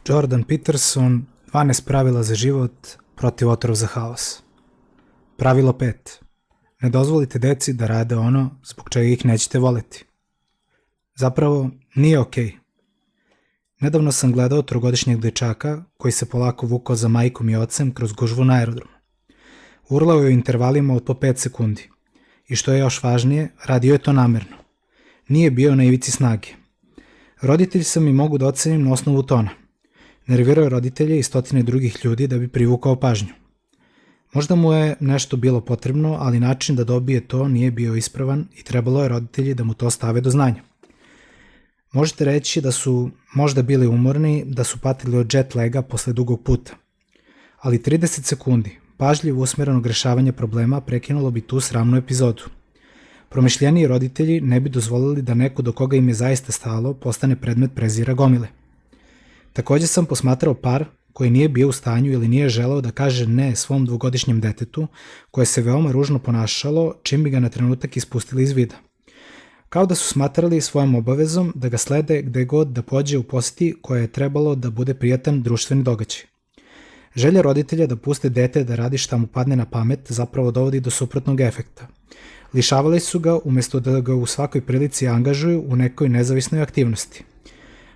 Jordan Peterson, 12 pravila za život protiv otrov za haos. Pravilo 5. Ne dozvolite deci da rade ono zbog čega ih nećete voleti. Zapravo, nije okej. Nedavno sam gledao trogodišnjeg dečaka koji se polako vukao za majkom i ocem kroz gužvu na aerodromu. Urlao je u intervalima od po 5 sekundi. I što je još važnije, radio je to namerno. Nije bio na ivici snage. Roditelj sam i mogu da ocenim na osnovu tona. Nervirao je roditelje i stotine drugih ljudi da bi privukao pažnju. Možda mu je nešto bilo potrebno, ali način da dobije to nije bio ispravan i trebalo je roditelji da mu to stave do znanja. Možete reći da su možda bili umorni, da su patili od jet laga posle dugog puta. Ali 30 sekundi, pažljivo usmereno rešavanje problema prekinulo bi tu sramnu epizodu. Promišljeniji roditelji ne bi dozvolili da neko do koga im je zaista stalo postane predmet prezira gomile. Takođe sam posmatrao par koji nije bio u stanju ili nije želeo da kaže ne svom dvogodišnjem detetu koje se veoma ružno ponašalo čim bi ga na trenutak ispustili iz vida. Kao da su smatrali svojom obavezom da ga slede gde god da pođe u poseti koje je trebalo da bude prijatan društveni događaj. Želja roditelja da puste dete da radi šta mu padne na pamet zapravo dovodi do suprotnog efekta. Lišavali su ga umesto da ga u svakoj prilici angažuju u nekoj nezavisnoj aktivnosti.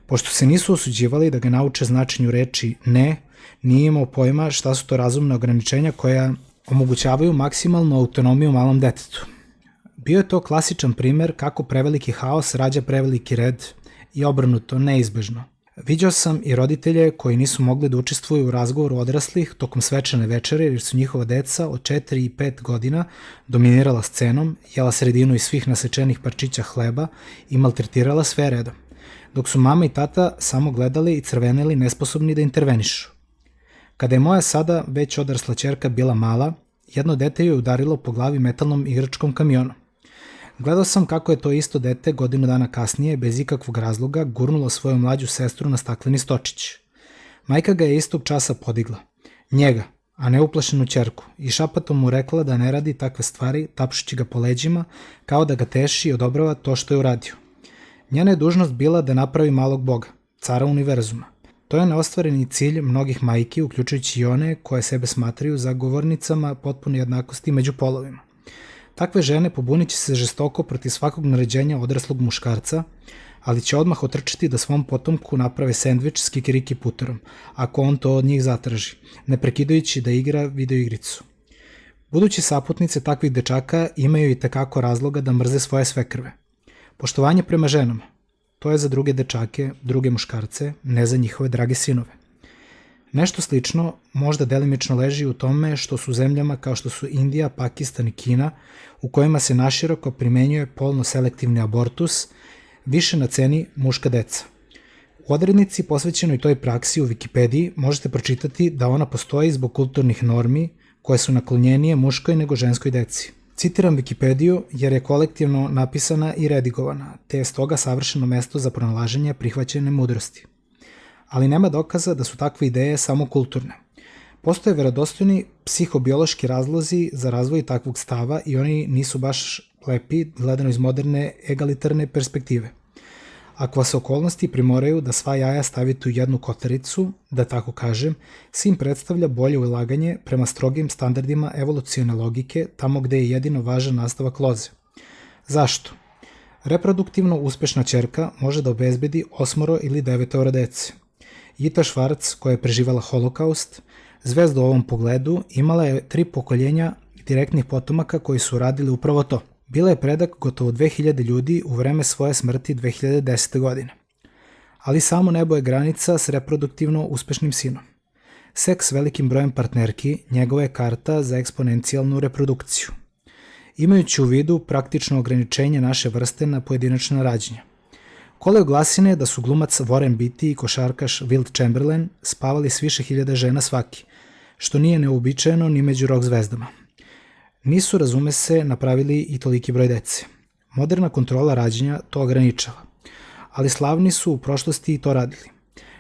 Pošto se nisu osuđivali da ga nauče značenju reči ne, nije imao pojma šta su to razumne ograničenja koja omogućavaju maksimalnu autonomiju malom detetu. Bio je to klasičan primer kako preveliki haos rađa preveliki red i obrnuto neizbežno. Viđao sam i roditelje koji nisu mogli da učestvuju u razgovoru odraslih tokom svečane večere jer su njihova deca od 4 i 5 godina dominirala scenom, jela sredinu iz svih nasečenih parčića hleba i maltretirala sve redom, dok su mama i tata samo gledali i crvenili nesposobni da intervenišu. Kada je moja sada već odrasla ćerka bila mala, jedno dete joj udarilo po glavi metalnom igračkom kamionom. Gledao sam kako je to isto dete godinu dana kasnije, bez ikakvog razloga, gurnulo svoju mlađu sestru na stakleni stočić. Majka ga je istog časa podigla. Njega, a ne uplašenu ćerku, i šapatom mu rekla da ne radi takve stvari, tapšući ga po leđima, kao da ga teši i odobrava to što je uradio. Njena je dužnost bila da napravi malog boga, cara univerzuma. To je neostvareni cilj mnogih majki, uključujući i one koje sebe smatraju zagovornicama potpune jednakosti među polovima. Takve žene pobunit će se žestoko protiv svakog naređenja odraslog muškarca, ali će odmah otrčati da svom potomku naprave sendvič s kikiriki puterom, ako on to od njih zatraži, ne prekidajući da igra videoigricu. Budući saputnice takvih dečaka imaju i tekako razloga da mrze svoje svekrve. Poštovanje prema ženama, to je za druge dečake, druge muškarce, ne za njihove drage sinove. Nešto slično možda delimično leži u tome što su zemljama kao što su Indija, Pakistan i Kina, u kojima se naširoko primenjuje polno-selektivni abortus, više na ceni muška deca. U odrednici posvećenoj toj praksi u Wikipediji možete pročitati da ona postoji zbog kulturnih normi koje su naklonjenije muškoj nego ženskoj deci. Citiram Wikipediju jer je kolektivno napisana i redigovana, te je stoga savršeno mesto za pronalaženje prihvaćene mudrosti. Ali nema dokaza da su takve ideje samo kulturne. Postoje verodostojni psihobiološki razlozi za razvoj takvog stava i oni nisu baš lepi gledano iz moderne egalitarne perspektive. Ako vas okolnosti primoraju da sva jaja stavite u jednu kotaricu, da tako kažem, sin predstavlja bolje ulaganje prema strogim standardima evolucione logike tamo gde je jedino važan nastavak loze. Zašto? Reproduktivno uspešna ćerka može da obezbedi 8 ili 9 dece. Jita Švarc, koja je preživala holokaust, zvezda u ovom pogledu, imala je 3 pokoljenja direktnih potomaka koji su radili upravo to. Bila je predak gotovo 2000 ljudi u vreme svoje smrti 2010. godine. Ali samo nebo je granica s reproduktivno uspešnim sinom. Seks s velikim brojem partnerki njegova je karta za eksponencijalnu reprodukciju. Imajući u vidu praktično ograničenje naše vrste na pojedinačna rađenja. Kolaju glasine da su glumac Warren Beatty i košarkaš Wilt Chamberlain spavali s više hiljada žena svaki, što nije neuobičajeno ni među rock zvezdama. Nisu, razume se, napravili i toliki broj dece. Moderna kontrola rađenja to ograničava, ali slavni su u prošlosti i to radili.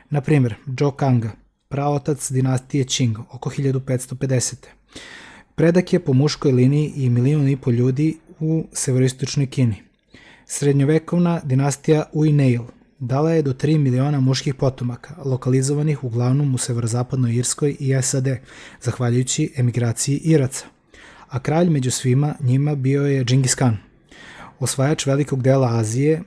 Na primjer, Joe Kanga, praotac dinastije Qing, oko 1550. Predak je po muškoj liniji i 1,5 miliona ljudi u severoistočnoj Kini. Srednjovekovna dinastija Uineil, dala je do 3 miliona muških potomaka, lokalizovanih uglavnom u severozapadnoj Irskoj i SAD, zahvaljujući emigraciji Iraca. A kralj među svima njima bio je Džingis Kan, osvajač velikog dela Azije,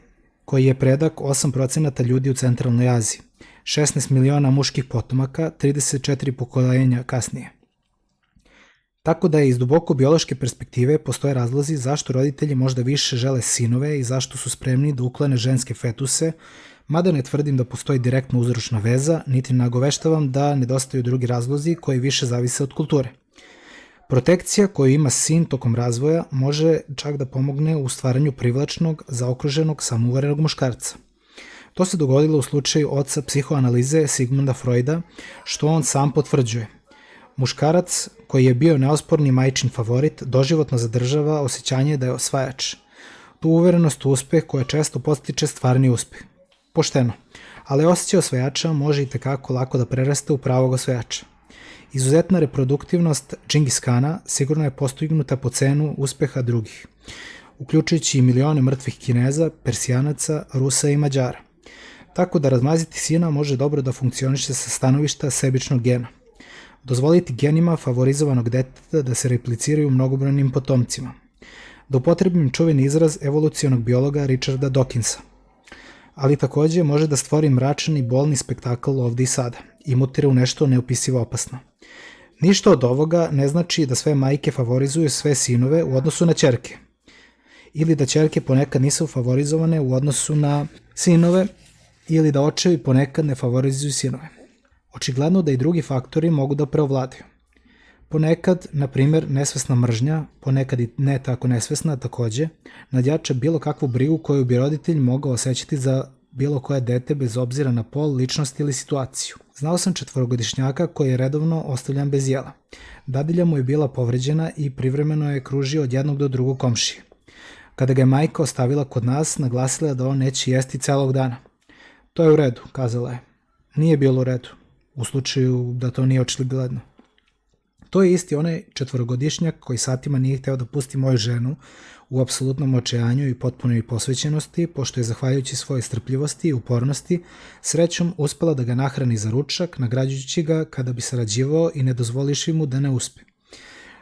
koji je predak 8% ljudi u centralnoj Aziji, 16 miliona muških potomaka, 34 pokolenja kasnije. Tako da je iz duboko biološke perspektive postoje razlozi zašto roditelji možda više žele sinove i zašto su spremni da uklone ženske fetuse, mada ne tvrdim da postoji direktno uzročna veza, niti nagoveštavam da nedostaju drugi razlozi koji više zavise od kulture. Protekcija koju ima sin tokom razvoja može čak da pomogne u stvaranju privlačnog, zaokruženog, samouverenog muškarca. To se dogodilo u slučaju oca psihoanalize Sigmunda Freuda, što on sam potvrđuje. Muškarac, koji je bio neosporni majčin favorit, doživotno zadržava osjećanje da je osvajač. Tu uverenost u uspeh koja često postiče stvarni uspeh. Pošteno, ali osjećaj osvajača može i tekako lako da preraste u pravog osvajača. Izuzetna reproduktivnost Džingis Kana sigurno je postignuta po cenu uspeha drugih, uključujući i milione mrtvih Kineza, Persijanaca, Rusa i Mađara. Tako da razmaziti sina može dobro da funkcioniše sa stanovišta sebičnog gena. Dozvoliti genima favorizovanog deteta da se repliciraju mnogobrojnim potomcima. Da upotrebim čuveni izraz evolucionog biologa Richarda Dawkinsa. Ali takođe može da stvori mračan i bolni spektakl ovde i sada i mutira u nešto neopisivo opasno. Ništa od ovoga ne znači da sve majke favorizuju sve sinove u odnosu na ćerke. Ili da ćerke ponekad nisu favorizovane u odnosu na sinove, ili da očevi ponekad ne favorizuju sinove. Očigledno da i drugi faktori mogu da preovladaju. Ponekad, na primjer, nesvesna mržnja, ponekad i ne tako nesvesna takođe, nadjača bilo kakvu brigu koju bi roditelj mogao osjećati za bilo koje dete bez obzira na pol, ličnost ili situaciju. Znao sam 4-godišnjaka koji je redovno ostavljan bez jela. Dadilja mu je bila povređena i privremeno je kružio od jednog do drugog komšije. Kada ga je majka ostavila kod nas, naglasila je da on neće jesti celog dana. To je u redu, kazala je. Nije bilo u redu, u slučaju da to nije očigledno. To je isti onaj 4-godišnjak koji satima nije hteo da pusti moju ženu u apsolutnom očajanju i potpunoj posvećenosti, pošto je zahvaljujući svojoj strpljivosti i upornosti srećom uspela da ga nahrani za ručak, nagrađujući ga kada bi sarađivao i ne dozvoliši mu da ne uspe.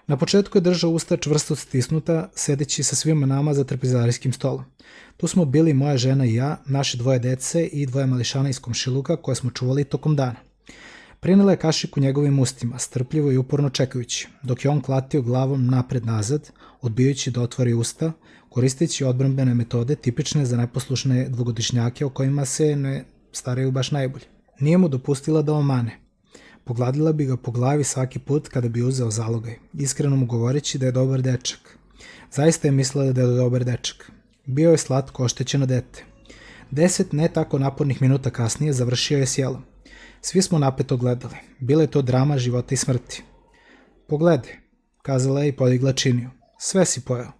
Na početku je držao usta čvrsto stisnuta, sedeći sa svima nama za trpezarijskim stolom. Tu smo bili moja žena i ja, naše 2 dece i 2 mališana iz komšiluka koje smo čuvali tokom dana. Prinela je kašiku njegovim ustima, strpljivo i uporno čekajući, dok je on klatio glavom napred-nazad, odbijajući da otvori usta, koristeći odbrambene metode tipične za neposlušne 2-godišnjake o kojima se ne staraju baš najbolje. Nije mu dopustila da omane. Pogladila bi ga po glavi svaki put kada bi uzeo zalogaj, iskreno mu govoreći da je dobar dečak. Zaista je mislila da je dobar dečak. Bio je slatko oštećeno dete. 10 ne tako napornih minuta kasnije završio je s jelom. Svi smo napeto gledali. Bila je to drama života i smrti. Pogledaj, kazala je i podigla činiju. Sve si pojeo.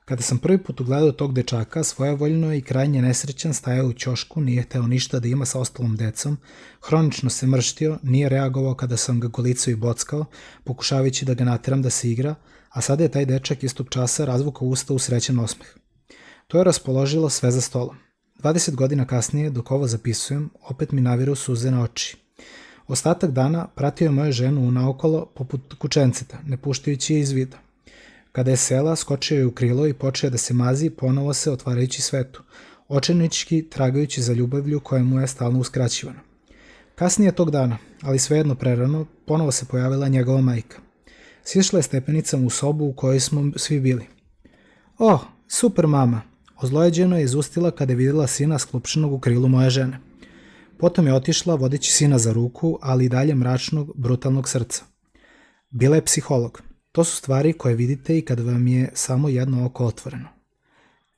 Kada sam prvi put ugledao tog dečaka, svojevoljno i krajnje nesrećan stajao u ćošku, nije hteo ništa da ima sa ostalom decom, hronično se mrštio, nije reagovao kada sam ga golicao i bockao, pokušavajući da ga nateram da se igra, a sada je taj dečak istog časa razvukao usta u srećan osmeh. To je raspoložilo sve za stolom. 20 godina kasnije, dok ovo zapisujem, opet mi naviru suze na oči. Ostatak dana pratio je moju ženu unaokolo poput kučenceta, ne puštajući je iz vida. Kada je sela, skočio je u krilo i počeo da se mazi, ponovo se otvarajući svetu, očajnički tragajući za ljubavlju koja mu je stalno uskraćivana. Kasnije tog dana, ali svejedno prerano, ponovo se pojavila njegova majka. Sišla je stepenicama u sobu u kojoj smo svi bili. "Oh, super mama!" Ozlojeđeno je izustila kada je vidjela sina sklupčenog u krilu moje žene. Potom je otišla vodeći sina za ruku, ali i dalje mračnog, brutalnog srca. Bila je psiholog. To su stvari koje vidite i kada vam je samo jedno oko otvoreno.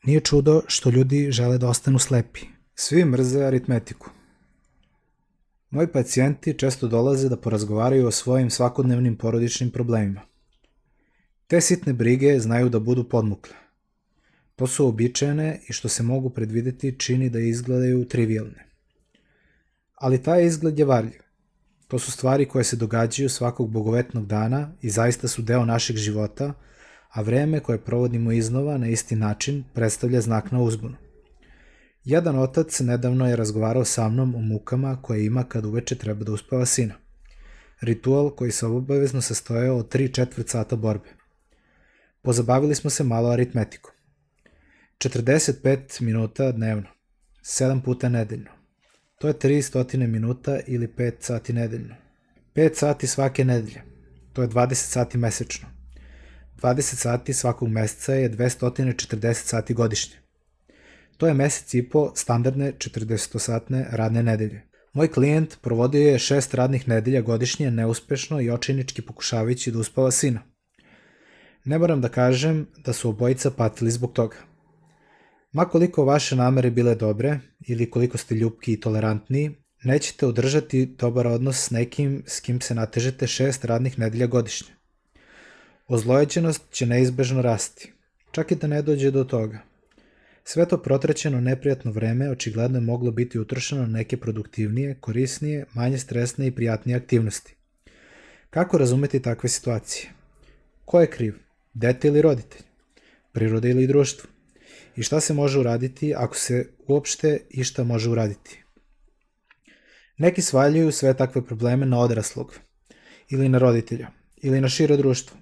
Nije čudo što ljudi žele da ostanu slepi. Svi mrze aritmetiku. Moji pacijenti često dolaze da porazgovaraju o svojim svakodnevnim porodičnim problemima. Te sitne brige znaju da budu podmukle. To su uobičajene i što se mogu predvideti čini da izgledaju trivialne. Ali taj izgled je varljiv. To su stvari koje se događaju svakog bogovetnog dana i zaista su deo našeg života, a vreme koje provodimo iznova na isti način predstavlja znak na uzbunu. Jedan otac nedavno je razgovarao sa mnom o mukama koje ima kad uveče treba da uspava sina. Ritual koji se obavezno sastojao od 3/4 sata borbe. Pozabavili smo se malo aritmetikom. 45 minuta dnevno, 7 puta nedeljno. To je 300 minuta ili 5 sati nedeljno. 5 sati svake nedelje, to je 20 sati mesečno. 20 sati svakog meseca je 240 sati godišnje. To je mesec i po standardne 40-satne radne nedelje. Moj klijent provodio je 6 radnih nedelja godišnje neuspešno i očajnički pokušavajući da uspava sina. Ne moram da kažem da su obojica patili zbog toga. Ma koliko vaše namere bile dobre ili koliko ste ljubki i tolerantni, nećete održati dobar odnos s nekim s kim se natežete 6 radnih nedelja godišnje. Ozlojeđenost će neizbežno rasti, čak i da ne dođe do toga. Sve to protraćeno neprijatno vreme očigledno je moglo biti utrošeno na neke produktivnije, korisnije, manje stresne i prijatnije aktivnosti. Kako razumeti takve situacije? Ko je kriv? Dete ili roditelj? Priroda ili društvo? I šta se može uraditi ako se uopšte išta može uraditi? Neki svaljuju sve takve probleme na odraslog, ili na roditelja, ili na šire društvo.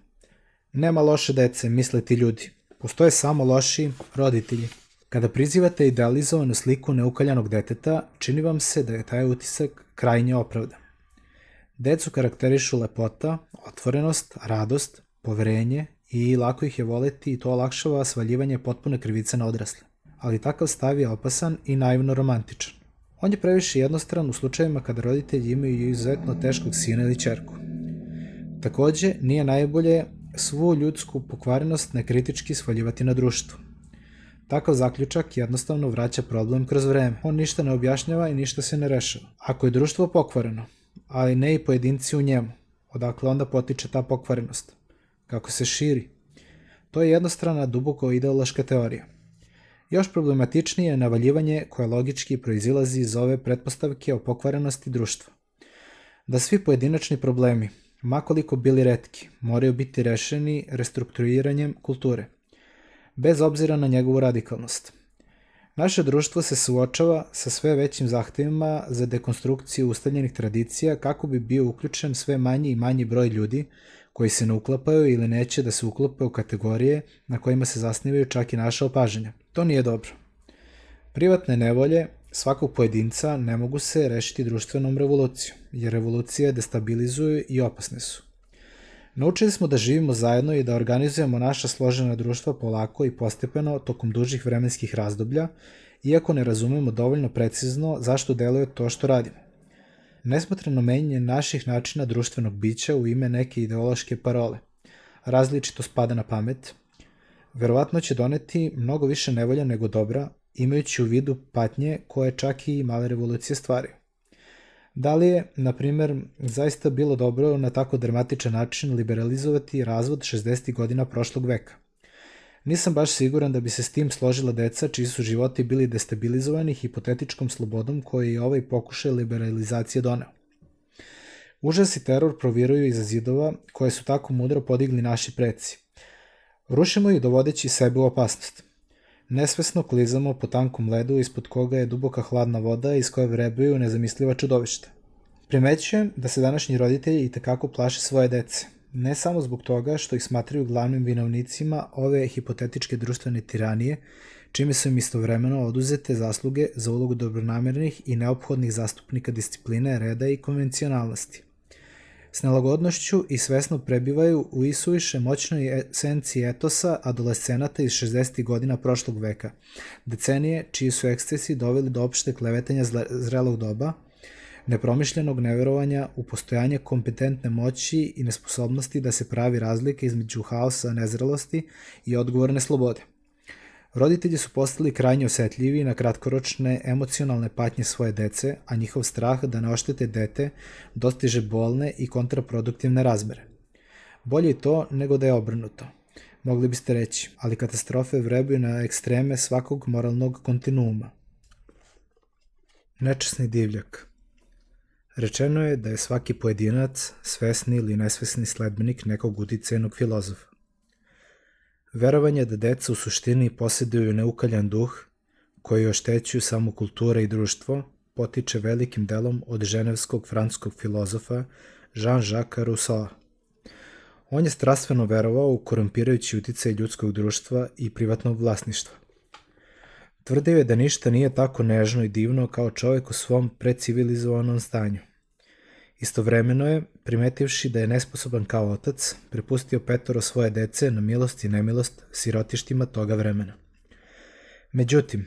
Nema loše dece, misle ti ljudi. Postoje samo loši roditelji. Kada prizivate idealizovanu sliku neukaljanog deteta, čini vam se da je taj utisak krajnje opravdan. Decu karakterišu lepota, otvorenost, radost, poverenje i lako ih je voleti i to olakšava svaljivanje potpune krivice na odrasle. Ali takav stav je opasan i naivno romantičan. On je previše jednostran u slučajevima kada roditelji imaju izuzetno teškog sina ili ćerku. Takođe, nije najbolje svu ljudsku pokvarenost nekritički svaljivati na društvo. Takav zaključak jednostavno vraća problem kroz vreme. On ništa ne objašnjava i ništa se ne rešava. Ako je društvo pokvareno, ali ne i pojedinci u njemu, odakle onda potiče ta pokvarenost? Kako se širi? To je jednostrana, duboko ideološka teorija. Još problematičnije je navaljivanje koje logički proizilazi iz ove pretpostavke o pokvarenosti društva. Da svi pojedinačni problemi, makoliko bili retki, moraju biti rešeni restrukturiranjem kulture, bez obzira na njegovu radikalnost. Naše društvo se suočava sa sve većim zahtevima za dekonstrukciju ustaljenih tradicija kako bi bio uključen sve manji i manji broj ljudi koji se ne uklapaju ili neće da se uklapaju u kategorije na kojima se zasnivaju čak i naša opažanja. To nije dobro. Privatne nevolje svakog pojedinca ne mogu se rešiti društvenom revolucijom, jer revolucije destabilizuju i opasne su. Naučili smo da živimo zajedno i da organizujemo naša složena društva polako i postepeno tokom dužih vremenskih razdoblja, iako ne razumemo dovoljno precizno zašto deluje to što radimo. Nesmotreno menjanje naših načina društvenog bića u ime neke ideološke parole. Različito spada na pamet. Verovatno će doneti mnogo više nevolja nego dobra, imajući u vidu patnje koje čak i male revolucije stvaraju. Da li je, na primer, zaista bilo dobro na tako dramatičan način liberalizovati razvod 60. godina prošlog veka? Nisam baš siguran da bi se s tim složila deca čiji su životi bili destabilizovani hipotetičkom slobodom koji je ovaj pokušaj liberalizacije doneo. Užas i teror proviruju iza zidova koje su tako mudro podigli naši preci. Rušimo ih dovodeći sebe u opasnost. Nesvesno klizamo po tankom ledu ispod koga je duboka hladna voda iz koje vrebuju nezamisliva čudovišta. Primećujem da se današnji roditelji itekako plaše svoje dece, ne samo zbog toga što ih smatraju glavnim vinovnicima ove hipotetičke društvene tiranije, čime su im istovremeno oduzete zasluge za ulogu dobronamernih i neophodnih zastupnika discipline, reda i konvencionalnosti. S nelagodnošću i svesno prebivaju u isuviše moćnoj esenciji etosa adolescenata iz 60. godina prošlog veka, decenije čiji su ekscesi doveli do opšte klevetanja zrelog doba, nepromišljenog neverovanja u postojanje kompetentne moći i nesposobnosti da se pravi razlika između haosa nezrelosti i odgovorne slobode. Roditelji su postali krajnje osetljivi na kratkoročne emocionalne patnje svoje dece, a njihov strah da ne oštete dete dostiže bolne i kontraproduktivne razmere. Bolje je to nego da je obrnuto, mogli biste reći, ali katastrofe vrebuju na ekstreme svakog moralnog kontinuuma. Nečasni divljak. Rečeno je da je svaki pojedinac svesni ili nesvesni sledbenik nekog uticajnog filozofa. Verovanje da deca u suštini posjeduju neukaljan duh, koji oštećuju samo kultura i društvo, potiče velikim delom od ženevskog francuskog filozofa Jean-Jacques Rousseau. On je strastveno verovao u korumpirajući uticaj ljudskog društva i privatnog vlasništva. Tvrdio je da ništa nije tako nežno i divno kao čovjek u svom precivilizovanom stanju. Istovremeno je, primetivši da je nesposoban kao otac, prepustio 5 svoje dece na milost i nemilost sirotištima toga vremena. Međutim,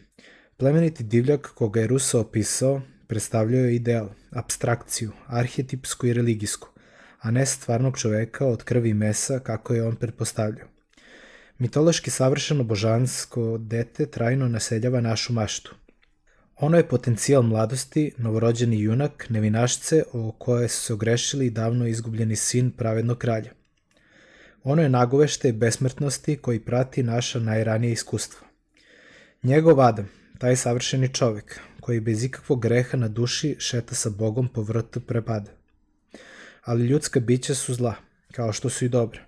plemeniti divljak koga je Rousseau opisao predstavljao je ideal, apstrakciju, arhetipsku i religijsku, a ne stvarnog čoveka od krvi i mesa kako je on pretpostavljao. Mitološki savršeno božansko dete trajno naseljava našu maštu. Ono je potencijal mladosti, novorođeni junak, nevinašce o koje su se ogrešili i davno izgubljeni sin pravednog kralja. Ono je nagoveštaj besmrtnosti koji prati naša najranija iskustva. Njegov Adam, taj savršeni čovek, koji bez ikakvog greha na duši šeta sa Bogom po vrtu prepada. Ali ljudska bića su zla, kao što su i dobra.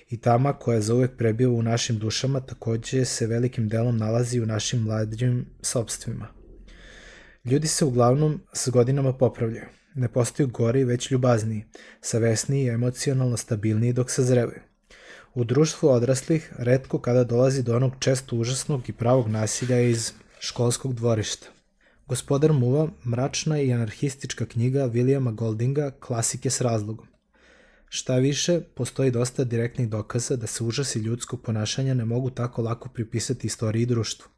I tama koja zauvek prebiva u našim dušama takođe se velikim delom nalazi u našim mlađim sopstvima. Ljudi se uglavnom s godinama popravljaju. Ne postaju gori, već ljubazniji, savesniji i emocionalno stabilniji dok sazrevaju. U društvu odraslih retko kada dolazi do onog često užasnog i pravog nasilja iz školskog dvorišta. Gospodar muva, mračna i anarhistička knjiga Williama Goldinga, klasik je s razlogom. Šta više, postoji dosta direktnih dokaza da se užasi ljudskog ponašanja ne mogu tako lako pripisati istoriji i društvu.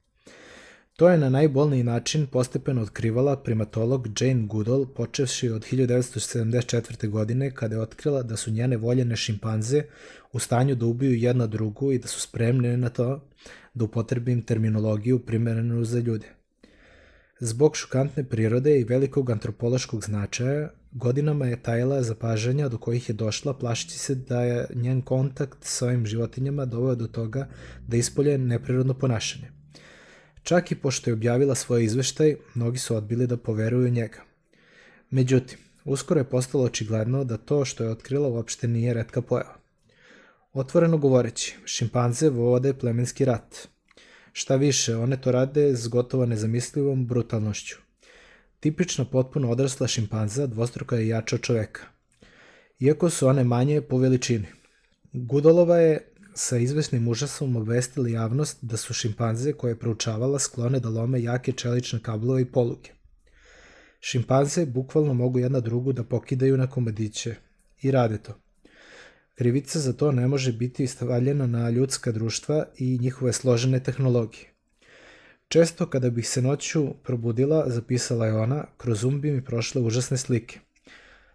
To je na najbolniji način postepeno otkrivala primatolog Jane Goodall počevši od 1974. godine kada je otkrila da su njene voljene šimpanze u stanju da ubiju jedna drugu i da su spremne na to da upotrebim terminologiju primerenu za ljude. Zbog šokantne prirode i velikog antropološkog značaja, godinama je tajila zapažanja do kojih je došla plašeći se da je njen kontakt sa ovim životinjama doveo do toga da ispolje neprirodno ponašanje. Čak i pošto je objavila svoj izveštaj, mnogi su odbili da poveruju njega. Međutim, uskoro je postalo očigledno da to što je otkrila uopšte nije retka pojava. Otvoreno govoreći, šimpanze vode plemenski rat. Šta više, one to rade s gotovo nezamislivom brutalnošću. Tipična potpuno odrasla šimpanza dvostruko je jača od čoveka. Iako su one manje po veličini. Goodallova je sa izvesnim užasom obvestili javnost da su šimpanze koje je proučavala sklone da lome jake čelične kablove i poluge. Šimpanze bukvalno mogu jedna drugu da pokidaju na komadiće i rade to. Krivica za to ne može biti stavljena na ljudska društva i njihove složene tehnologije. Često kada bih se noću probudila, zapisala je ona, kroz bi mi prošle užasne slike.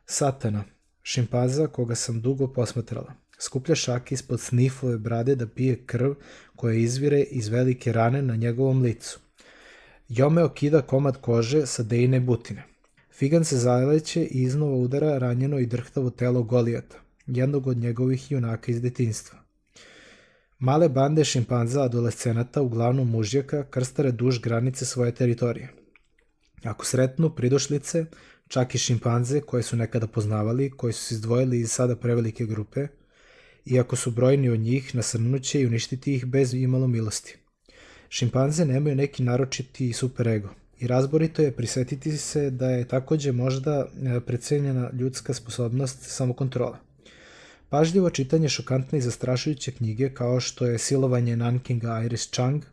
Satana, šimpanza koga sam dugo posmatrala, skuplja šake ispod snifove brade da pije krv koja izvire iz velike rane na njegovom licu. Jome okida komad kože sa dejine butine. Figan se zaleće i iznova udara ranjeno i drhtavo telo Golijata, jednog od njegovih junaka iz detinjstva. Male bande šimpanza adolescenata, uglavnom mužjaka, krstare duž granice svoje teritorije. Ako sretnu pridošlice, čak i šimpanze koje su nekada poznavali, koji su se izdvojili iz sada prevelike grupe, iako su brojni od njih, nasrnuće i uništiti ih bez imalo milosti. Šimpanze nemaju neki naročiti superego i razborito je prisetiti se da je takođe možda precenjena ljudska sposobnost samokontrola. Pažljivo čitanje šokantne i zastrašujuće knjige kao što je Silovanje Nankinga Iris Chang,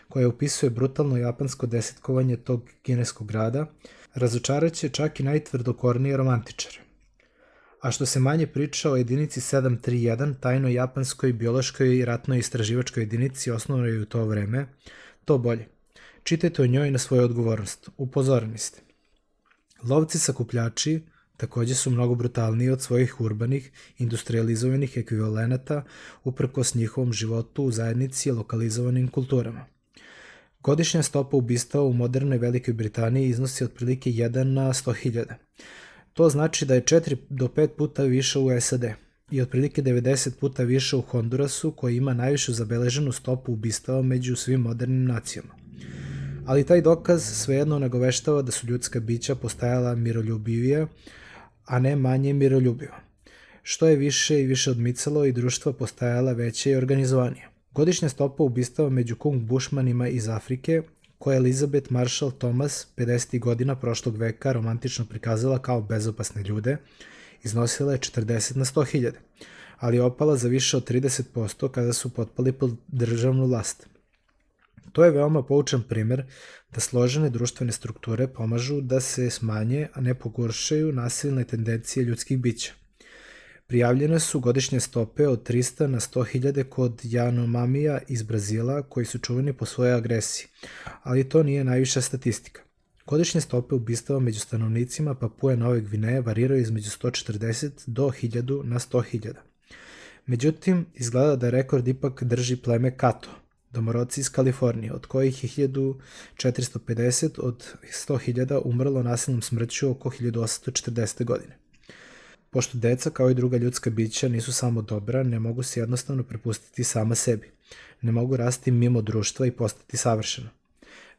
koja opisuje brutalno japansko desetkovanje tog kineskog grada, razočaraće čak i najtvrdokornije romantičare. A što se manje priča o jedinici 731, tajnoj japanskoj biološkoj i ratnoj istraživačkoj jedinici osnovnoj u to vreme, to bolje. Čitajte o njoj na svoju odgovornost. Upozoreni ste. Lovci sakupljači takođe su mnogo brutalniji od svojih urbanih, industrializovanih ekvivalenata uprkos njihovom životu u zajednici i lokalizovanim kulturama. Godišnja stopa ubistava u modernoj Velikoj Britaniji iznosi otprilike 1 na 100.000. To znači da je 4 do 5 puta više u SAD i otprilike 90 puta više u Hondurasu, koji ima najvišu zabeleženu stopu ubistava među svim modernim nacijama. Ali taj dokaz svejedno nagoveštava da su ljudska bića postajala miroljubivija, a ne manje miroljubiva. Što je više i više odmicalo i društva postajala veće i organizovanije. Godišnja stopa ubistava među kung bušmanima iz Afrike, koje je Elizabeth Marshall Thomas 50. godina prošlog veka romantično prikazala kao bezopasne ljude, iznosila je 40 na 100.000, ali je opala za više od 30% kada su potpali pod državnu vlast. To je veoma poučan primer da složene društvene strukture pomažu da se smanje, a ne pogoršaju nasilne tendencije ljudskih bića. Prijavljene su godišnje stope od 300 na 100.000 kod Janomamija iz Brazila, koji su čuveni po svojoj agresiji, ali to nije najviša statistika. Godišnje stope ubistava među stanovnicima Papue Nove Gvineje variraju između 140 do 1000 na 100.000. Međutim, izgleda da rekord ipak drži pleme Kato, domoroci iz Kalifornije, od kojih je 1450 od 100.000 umrlo nasilnom smrću oko 1840. godine. Pošto deca, kao i druga ljudska bića, nisu samo dobra, ne mogu se jednostavno prepustiti sama sebi. Ne mogu rasti mimo društva i postati savršeno.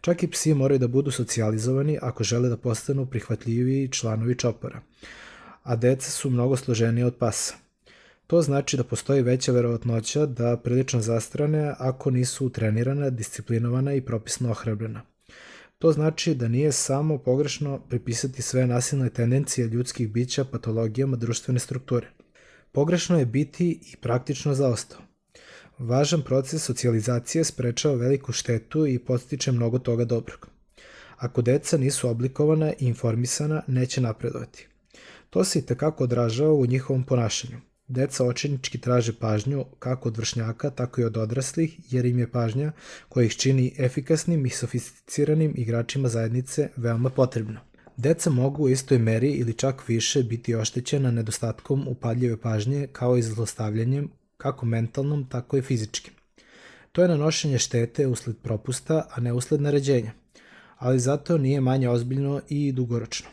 Čak i psi moraju da budu socijalizovani ako žele da postanu prihvatljiviji članovi čopora, a deca su mnogo složenije od pasa. To znači da postoji veća verovatnoća da prilično zastrane ako nisu utrenirana, disciplinovana i propisno ohrabrena. To znači da nije samo pogrešno pripisati sve nasilne tendencije ljudskih bića patologijama društvene strukture. Pogrešno je biti i praktično zaostao. Važan proces socijalizacije sprečava veliku štetu i podstiče mnogo toga dobrog. Ako deca nisu oblikovana i informisana, neće napredovati. To se i tekako odražava u njihovom ponašanju. Deca očajnički traže pažnju kako od vršnjaka, tako i od odraslih, jer im je pažnja koja ih čini efikasnim i sofisticiranim igračima zajednice veoma potrebna. Deca mogu u istoj meri ili čak više biti oštećena nedostatkom upadljive pažnje kao i zlostavljanjem, kako mentalnom, tako i fizičkim. To je nanošenje štete usled propusta, a ne usled naređenja, ali zato nije manje ozbiljno i dugoročno.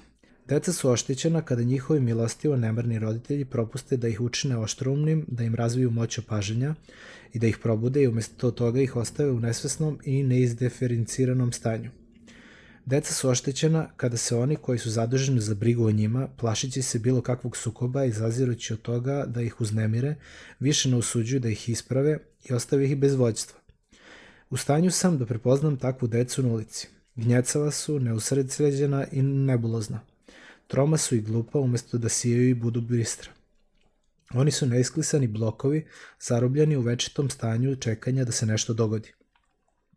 Deca su oštećena kada njihovi milostivo nemarni roditelji propuste da ih učine oštroumnim, da im razviju moć opažanja i da ih probude i umjesto toga ih ostave u nesvesnom i neizdiferenciranom stanju. Deca su oštećena kada se oni koji su zaduženi za brigu o njima, plašići se bilo kakvog sukoba i zazirući od toga da ih uznemire, više ne usuđuju da ih isprave i ostave ih bez vođstva. U stanju sam da prepoznam takvu decu na ulici. Gnjecava su, neusredsređena i nebulozna. Troma su i glupa umjesto da sijaju i budu bistra. Oni su neisklisani blokovi, zarobljeni u večitom stanju čekanja da se nešto dogodi.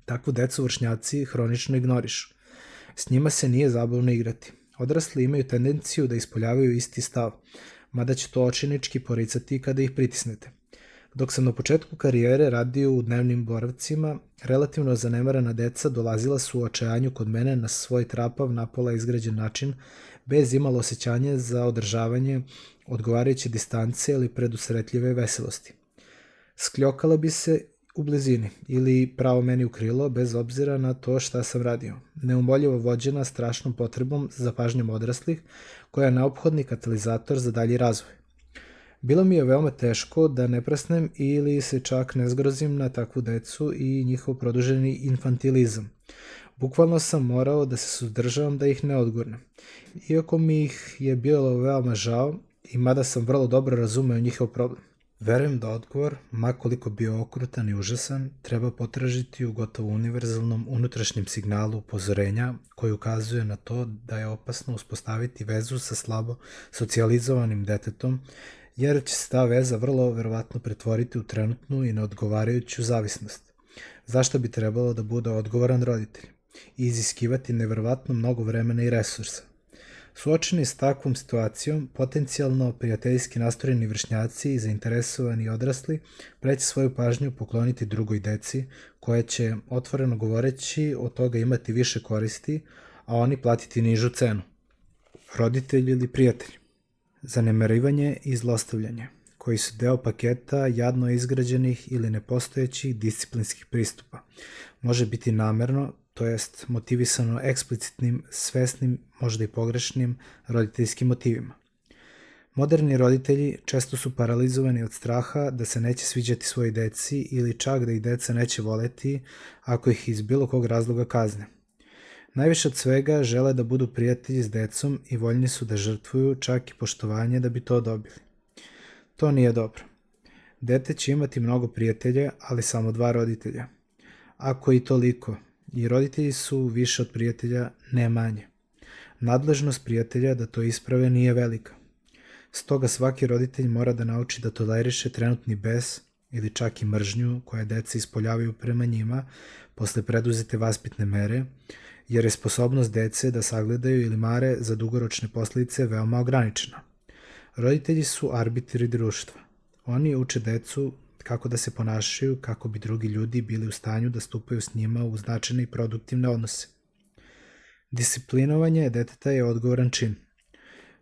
Takvu decu vršnjaci hronično ignorišu. S njima se nije zabavno igrati. Odrasli imaju tendenciju da ispoljavaju isti stav, mada će to očajnički poricati kada ih pritisnete. Dok sam na početku karijere radio u dnevnim boravcima, relativno zanemarena deca dolazila su u očajanju kod mene na svoj trapav, napola izgrađen način, bez imalo osjećanja za održavanje odgovarajuće distance ili predusretljive veselosti. Skljokala bi se u blizini ili pravo meni u krilo, bez obzira na to šta sam radio. Neumoljivo vođena strašnom potrebom za pažnjom odraslih, koja je neophodni katalizator za dalji razvoj. Bilo mi je veoma teško da ne presnem ili se čak ne zgrozim na takvu decu i njihov produženi infantilizam. Bukvalno sam morao da se suzdržavam da ih ne odgurnem. Iako mi ih je bilo veoma žao i mada sam vrlo dobro razumeo njihov problem. Verujem da odgovor, makoliko bio okrutan i užasan, treba potražiti u gotovo univerzalnom unutrašnjem signalu upozorenja koji ukazuje na to da je opasno uspostaviti vezu sa slabo socijalizovanim detetom, jer će se ta veza vrlo verovatno pretvoriti u trenutnu i neodgovarajuću zavisnost. Zašto bi trebalo da bude odgovoran roditelj i iziskivati neverovatno mnogo vremena i resursa? Suočeni s takvom situacijom, potencijalno prijateljski nastrojeni vršnjaci i zainteresovani odrasli preće svoju pažnju pokloniti drugoj deci, koja će, otvoreno govoreći, od toga imati više koristi, a oni platiti nižu cenu. Roditelj ili prijatelj. Zanemarivanje i zlostavljanje, koji su deo paketa jadno izgrađenih ili nepostojećih disciplinskih pristupa. Može biti namerno, to jest motivisano eksplicitnim, svesnim, možda i pogrešnim roditeljskim motivima. Moderni roditelji često su paralizovani od straha da se neće sviđati svojoj deci ili čak da ih deca neće voleti ako ih iz bilo kog razloga kazne. Najviše od svega žele da budu prijatelji s decom i voljni su da žrtvuju čak i poštovanje da bi to dobili. To nije dobro. Dete će imati mnogo prijatelja, ali samo 2 roditelja. Ako i toliko, i roditelji su više od prijatelja, ne manje. Nadležnost prijatelja da to isprave nije velika. Stoga svaki roditelj mora da nauči da toleriše trenutni bes ili čak i mržnju koja deca ispoljavaju prema njima posle preduzete vaspitne mere, jer je sposobnost dece da sagledaju ili mare za dugoročne posljedice veoma ograničena. Roditelji su arbitri društva. Oni uče decu kako da se ponašaju kako bi drugi ljudi bili u stanju da stupaju s njima u značajne i produktivne odnose. Disciplinovanje deteta je odgovoran čin.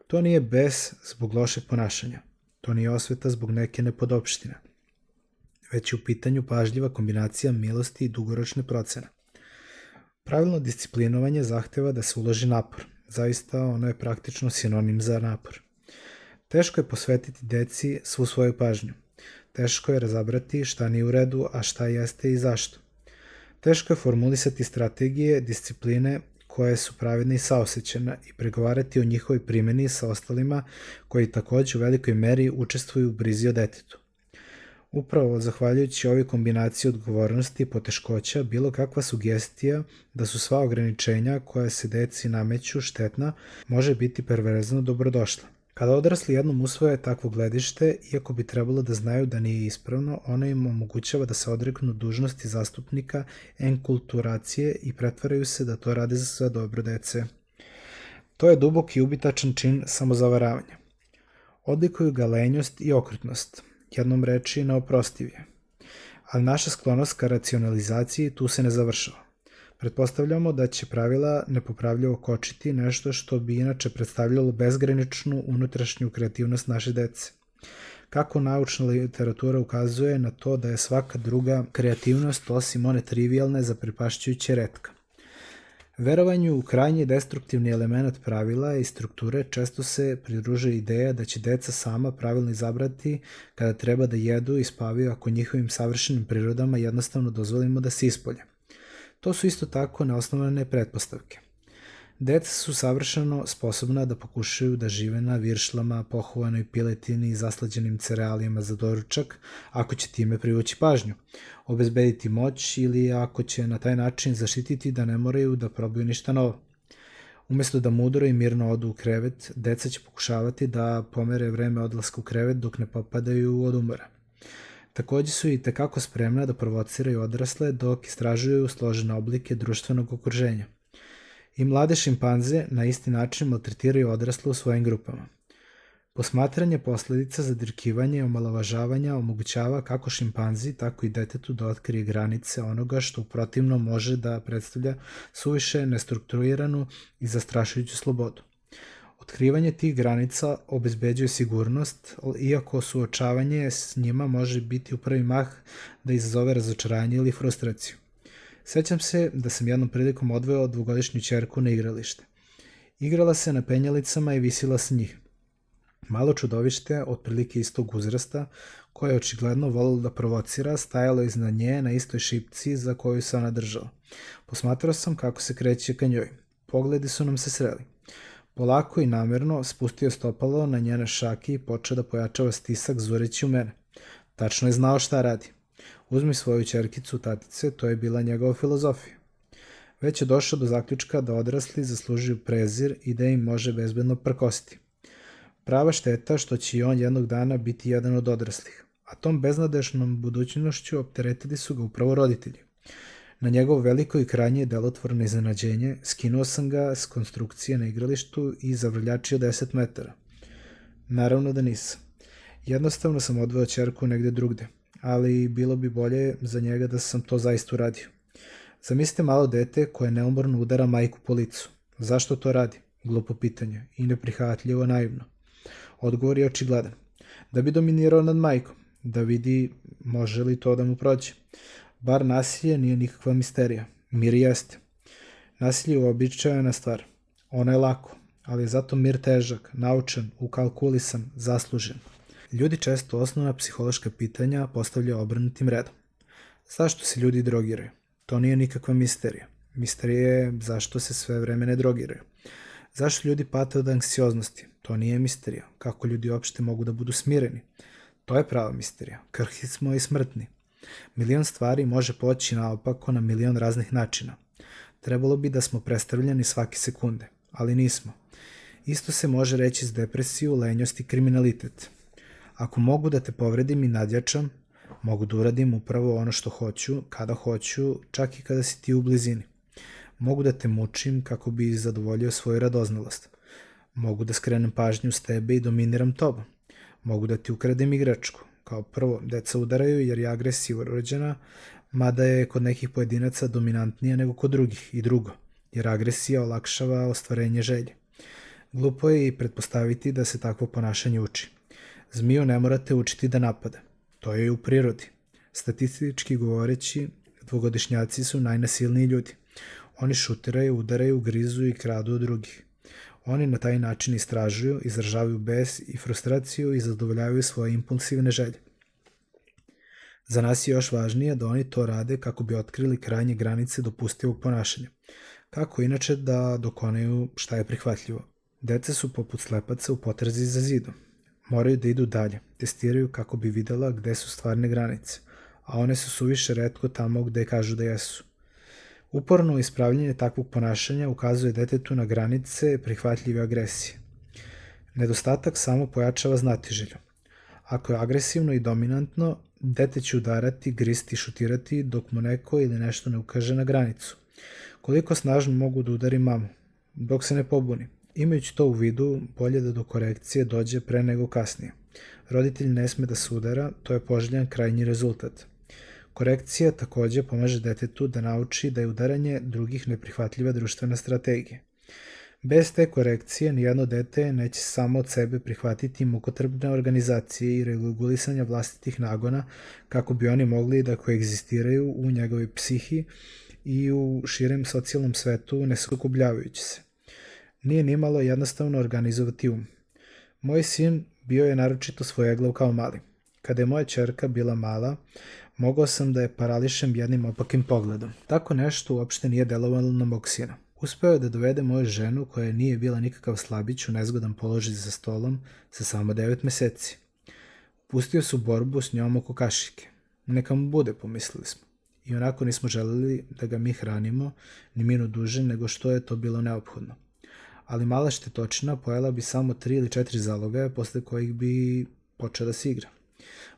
To nije bes zbog lošeg ponašanja. To nije osveta zbog neke nepodopštine. Već je u pitanju pažljiva kombinacija milosti i dugoročne procene. Pravilno disciplinovanje zahteva da se uloži napor. Zaista ono je praktično sinonim za napor. Teško je posvetiti deci svu svoju pažnju. Teško je razabrati šta nije u redu, a šta jeste i zašto. Teško je formulisati strategije, discipline koje su pravedne i saosećane i pregovarati o njihovoj primjeni sa ostalima koji takođe u velikoj meri učestvuju u brizi o detetu. Upravo zahvaljujući ovoj kombinaciji odgovornosti i poteškoća, bilo kakva sugestija da su sva ograničenja koja se deci nameću štetna, može biti perverzno dobrodošla. Kada odrasli jednom usvoje takvo gledište, iako bi trebalo da znaju da nije ispravno, ono im omogućava da se odreknu dužnosti zastupnika enkulturacije i pretvaraju se da to rade za dobro dece. To je dubok i ubitačan čin samozavaravanja. Odlikuju ga lenjost i okrutnost, jednom reči neoprostiv je. Ali naša sklonost ka racionalizaciji tu se ne završava. Pretpostavljamo da će pravila nepopravljivo kočiti nešto što bi inače predstavljalo bezgraničnu unutrašnju kreativnost naše dece. Kako naučna literatura ukazuje na to da je svaka druga kreativnost osim one trivialne zaprepašćujuće retka. Verovanju u krajnje destruktivni element pravila i strukture često se pridružuje ideja da će deca sama pravilno izabrati kada treba da jedu i spavaju ako njihovim savršenim prirodama jednostavno dozvolimo da se ispolje. To su isto tako neosnovane pretpostavke. Deca su savršeno sposobna da pokušaju da žive na viršlama, pohovanoj piletini i zaslađenim cerealijama za doručak, ako će time privući pažnju, obezbediti moć ili ako će na taj način zaštititi da ne moraju da probaju ništa novo. Umesto da mudro i mirno odu u krevet, deca će pokušavati da pomere vreme odlaska u krevet dok ne popadaju od umora. Takođe su i tekako spremna da provociraju odrasle dok istražuju složene oblike društvenog okruženja. I mlade šimpanze na isti način maltretiraju odrasle u svojim grupama. Posmatranje posledica zadrkivanja i omalovažavanja omogućava kako šimpanzi, tako i detetu da otkrije granice onoga što u protivnom može da predstavlja suviše nestrukturiranu i zastrašujuću slobodu. Otkrivanje tih granica obezbeđuje sigurnost, iako suočavanje s njima može biti u prvi mah da izazove razočaranje ili frustraciju. Sećam se da sam jednom prilikom odveo dvogodišnju ćerku na igralište. Igrala se na penjalicama i visila sa njih. Malo čudovište, otprilike istog uzrasta, koje je očigledno volilo da provocira, stajalo iznad nje na istoj šipci za koju se ona držala. Posmatrao sam kako se kreće ka njoj. Pogledi su nam se sreli. Polako i namerno spustio stopalo na njene šake i počeo da pojačava stisak zureći u mene. Tačno je znao šta radi. Uzmi svoju ćerkicu, tatice, to je bila njegova filozofija. Već je došao do zaključka da odrasli zaslužuju prezir i da im može bezbedno prkositi. Prava šteta što će i on jednog dana biti jedan od odraslih, a tom beznadešnom budućnošću opteretili su ga upravo roditelji. Na njegovo veliko i krajnje delotvorno iznenađenje skinuo sam ga s konstrukcije na igralištu i zavrljačio 10 metara. Naravno da nisam. Jednostavno sam odveo ćerku negde drugde, ali bilo bi bolje za njega da sam to zaista uradio. Zamislite malo dete koje neumorno udara majku po licu. Zašto to radi? Glupo pitanje i neprihvatljivo naivno. Odgovor je očigledan. Da bi dominirao nad majkom, da vidi može li to da mu prođe. Bar nasilje nije nikakva misterija. Mir jeste. Nasilje je uobičajena stvar. Ono je lako, ali je zato mir težak, naučen, ukalkulisan, zaslužen. Ljudi često osnovna psihološka pitanja postavljaju obrnutim redom. Zašto se ljudi drogiraju? To nije nikakva misterija. Misterija je zašto se sve vreme ne drogiraju. Zašto ljudi pate od anksioznosti? To nije misterija. Kako ljudi uopšte mogu da budu smireni? To je prava misterija. Krhki smo i smrtni. Milion stvari može poći naopako na milion raznih načina. Trebalo bi da smo predstavljeni svake sekunde, ali nismo. Isto se može reći s depresiju, lenjost i kriminalitet. Ako mogu da te povredim i nadjačam, mogu da uradim upravo ono što hoću, kada hoću, čak i kada si ti u blizini. Mogu da te mučim kako bi zadovoljio svoju radoznalost. Mogu da skrenem pažnju s tebe i dominiram tobom. Mogu da ti ukradem igračku. Kao prvo, deca udaraju jer je agresija urođena, mada je kod nekih pojedinaca dominantnija nego kod drugih. I drugo, jer agresija olakšava ostvarenje želje. Glupo je i pretpostaviti da se takvo ponašanje uči. Zmiju ne morate učiti da napada. To je i u prirodi. Statistički govoreći, dvogodišnjaci su najnasilniji ljudi. Oni šutiraju, udaraju, grizu i kradu od drugih. Oni na taj način istražuju, izražavaju bes i frustraciju i zadovoljavaju svoje impulsivne želje. Za nas je još važnije da oni to rade kako bi otkrili krajnje granice dopustivog ponašanja. Kako inače da dokonaju šta je prihvatljivo. Deca su poput slepaca u potrazi za zidom. Moraju da idu dalje, testiraju kako bi videla gde su stvarne granice, a one su suviše retko tamo gde kažu da jesu. Uporno ispravljanje takvog ponašanja ukazuje detetu na granice prihvatljive agresije. Nedostatak samo pojačava znatiželju. Ako je agresivno i dominantno, dete će udarati, gristi i šutirati dok mu neko ili nešto ne ukaže na granicu. Koliko snažno mogu da udari mamu, dok se ne pobuni. Imajući to u vidu, bolje da do korekcije dođe pre nego kasnije. Roditelj ne sme da se udara, to je poželjan krajnji rezultat. Korekcija takođe pomaže detetu da nauči da je udaranje drugih neprihvatljiva društvena strategija. Bez te korekcije nijedno dete neće samo od sebe prihvatiti mukotrpne organizacije i regulisanja vlastitih nagona kako bi oni mogli da koegzistiraju u njegovoj psihi i u širem socijalnom svetu ne sukobljavajući se. Nije nimalo jednostavno organizovati Moj sin bio je naročito svojeglav kao mali. Kada je moja ćerka bila mala, mogao sam da je parališem jednim opakim pogledom. Tako nešto uopšte nije delovalo na mog sina. Uspeo je da dovede moju ženu, koja nije bila nikakav slabić, u nezgodan položaj za stolom sa samo 9 meseci. Pustio su borbu s njom oko kašike. Neka mu bude, pomislili smo. I onako nismo želeli da ga mi hranimo ni minut duže nego što je to bilo neophodno. Ali mala štetočina pojela bi samo 3 ili 4 zalogaja posle kojih bi počeo da se igra.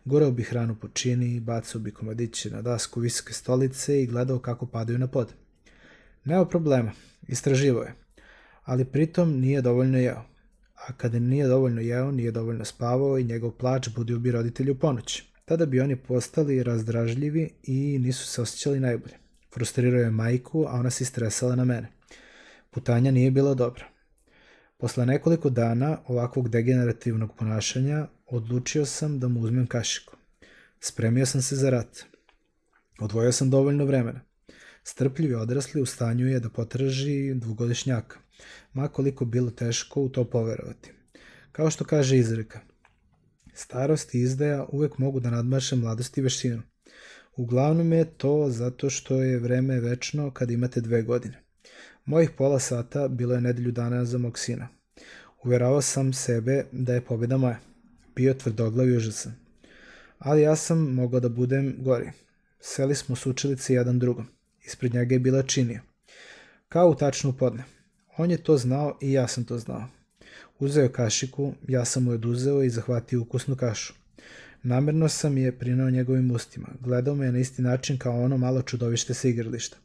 Gurao bi hranu po čini, bacao bi komadiće na dasku visoke stolice i gledao kako padaju na pod. Nema problema, istraživao je, ali pritom nije dovoljno jeo. A kada nije dovoljno jeo, nije dovoljno spavao i njegov plač budio bi roditelju u ponoć. Tada bi oni postali razdražljivi i nisu se osjećali najbolje. Frustrirao je majku, a ona se istresala na mene. Putanja nije bila dobra. Posle nekoliko dana ovakvog degenerativnog ponašanja odlučio sam da mu uzmem kašiku. Spremio sam se za rat. Odvojio sam dovoljno vremena. Strpljivi odrasli u stanju je da potraži dvogodišnjaka, ma koliko bilo teško u to poverovati. Kao što kaže izreka, starost i izdaja uvek mogu da nadmaše mladost i veštinu. Uglavnom je to zato što je vreme večno kad imate 2 godine. Mojih pola sata bilo je nedelju dana za mog sina. Uveravao sam sebe da je pobjeda moja. Bio tvrdoglav i užasan. Ali ja sam mogao da budem gori. Seli smo s učilice jedan drugom. Ispred njega je bila činija. Kao u tačnu podne. On je to znao i ja sam to znao. Uzeo je kašiku, ja sam mu je oduzeo i zahvatio ukusnu kašu. Namerno sam je prinao njegovim ustima. Gledao me na isti način kao ono malo čudovište sa igrališta.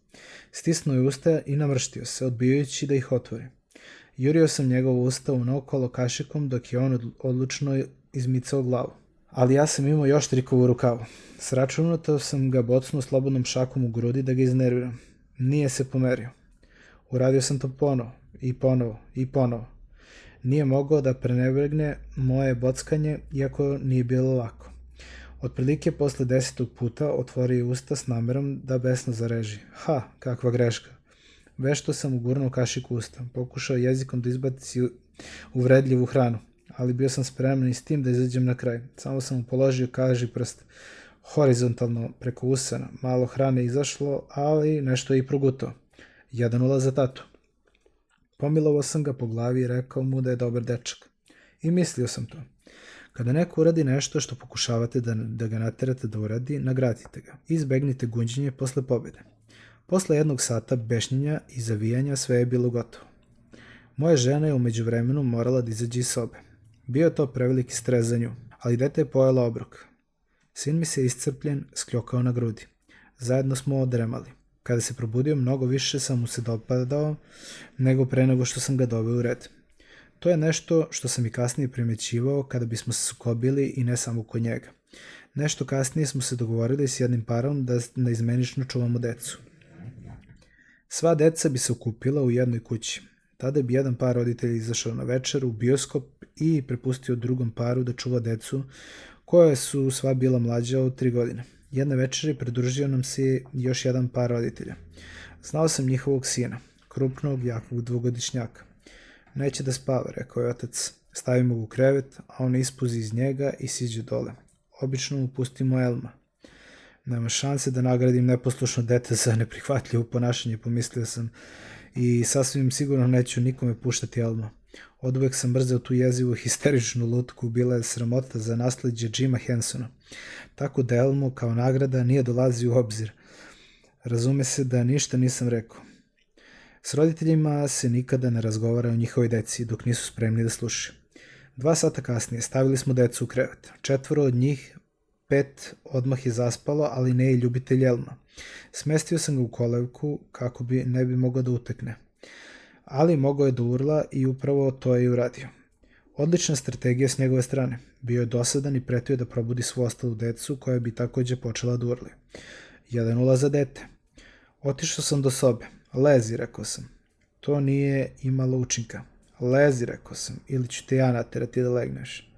Stisnuo je usta i namrštio se, odbijajući da ih otvori. Jurio sam njegovo usta unaokolo kašikom dok je on odlučno izmicao glavu. Ali ja sam imao još trikova u rukavu. Sračunato sam ga bocnuo slobodnom šakom u grudi da ga iznerviram. Nije se pomerio. Uradio sam to ponovo i ponovo i ponovo. Nije mogao da prenebregne moje bockanje, iako nije bilo lako. Otprilike posle 10. puta otvorio usta s namerom da besno zareži. Ha, kakva greška. Vešto sam ugurnuo kašiku usta. Pokušao jezikom da izbaci uvredljivu hranu, ali bio sam spreman i s tim da izađem na kraj. Samo sam mu položio kaži prst horizontalno preko usana. Malo hrane izašlo, ali nešto je i progutao. 1:0 za tatu. Pomilovao sam ga po glavi i rekao mu da je dobar dečak. I mislio sam to. Kada neko uradi nešto što pokušavate da ga naterate da uradi, nagradite ga. Izbegnite gunđenje posle pobjede. Posle jednog sata bešnjenja i zavijanja sve je bilo gotovo. Moja žena je u međuvremenu morala da izađe iz sobe. Bio je to preveliki stres za nju, ali dete je pojelo obrok. Sin mi se iscrpljen skljokao na grudi. Zajedno smo odremali. Kada se probudio, mnogo više sam mu se dopadao nego pre nego što sam ga doveo u red. To je nešto što sam i kasnije primećivao kada bismo se sukobili i ne samo kod njega. Nešto kasnije smo se dogovorili s jednim parom da neizmenično čuvamo decu. Sva deca bi se okupila u jednoj kući. Tada bi jedan par roditelja izašao na večer u bioskop i prepustio drugom paru da čuva decu koja su sva bila mlađa od 3 godine. Jedne večeri pridružio nam se još jedan par roditelja. Znao sam njihovog sina, krupnog, jakog dvogodišnjaka. Neće da spava, rekao je otac. Stavimo ga u krevet, a on ispuzi iz njega i siđe dole. Obično mu pustimo Elma. Nema šanse da nagradim neposlušno dete za neprihvatljivo ponašanje, pomislio sam, i sasvim sigurno neću nikome puštati Elma. Oduvek sam mrzeo tu jezivu histeričnu lutku, bila je sramota za nasleđe Jima Hensona. Tako da Elmo kao nagrada nije dolazio u obzir. Razume se da ništa nisam rekao. S roditeljima se nikada ne razgovara o njihovoj deci dok nisu spremni da slušaju. 2 sata kasnije stavili smo decu u krevet. 4 od njih, 5 odmah je zaspalo, ali ne i ljubitelj Elma. Smestio sam ga u kolevku kako ne bi mogao da utekne. Ali mogao je da urla i upravo to je i uradio. Odlična strategija s njegove strane. Bio je dosadan i pretio da probudi svu ostalu decu koja bi takođe počela da urli. 1:0 za dete. Otišao sam do sobe. Lezi, rekao sam. To nije imalo učinka. Lezi, rekao sam, ili ću te ja naterati da legneš.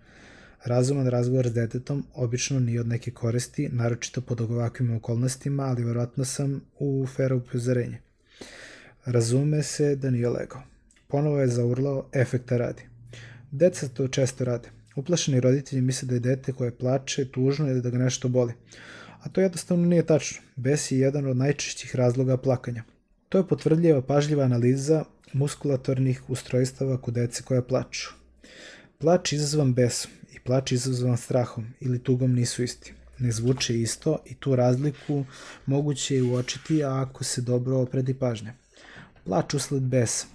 Razuman razgovor s detetom obično nije od neke koristi, naročito pod ovakvim okolnostima, ali verovatno sam u fero upozorenje. Razume se da nije legao. Ponovo je zaurlao, efekta radi. Deca to često rade. Uplašeni roditelji misle da je dete koje plače tužno ili da ga nešto boli. A to jednostavno nije tačno. Bes je jedan od najčešćih razloga plakanja. To je potvrdljiva pažljiva analiza muskulatornih ustrojstava kod dece koja plaču. Plač izazvan besom i plač izazvan strahom ili tugom nisu isti. Ne zvuče isto i tu razliku moguće je uočiti ako se dobro opredi pažnja. Plač usled besa.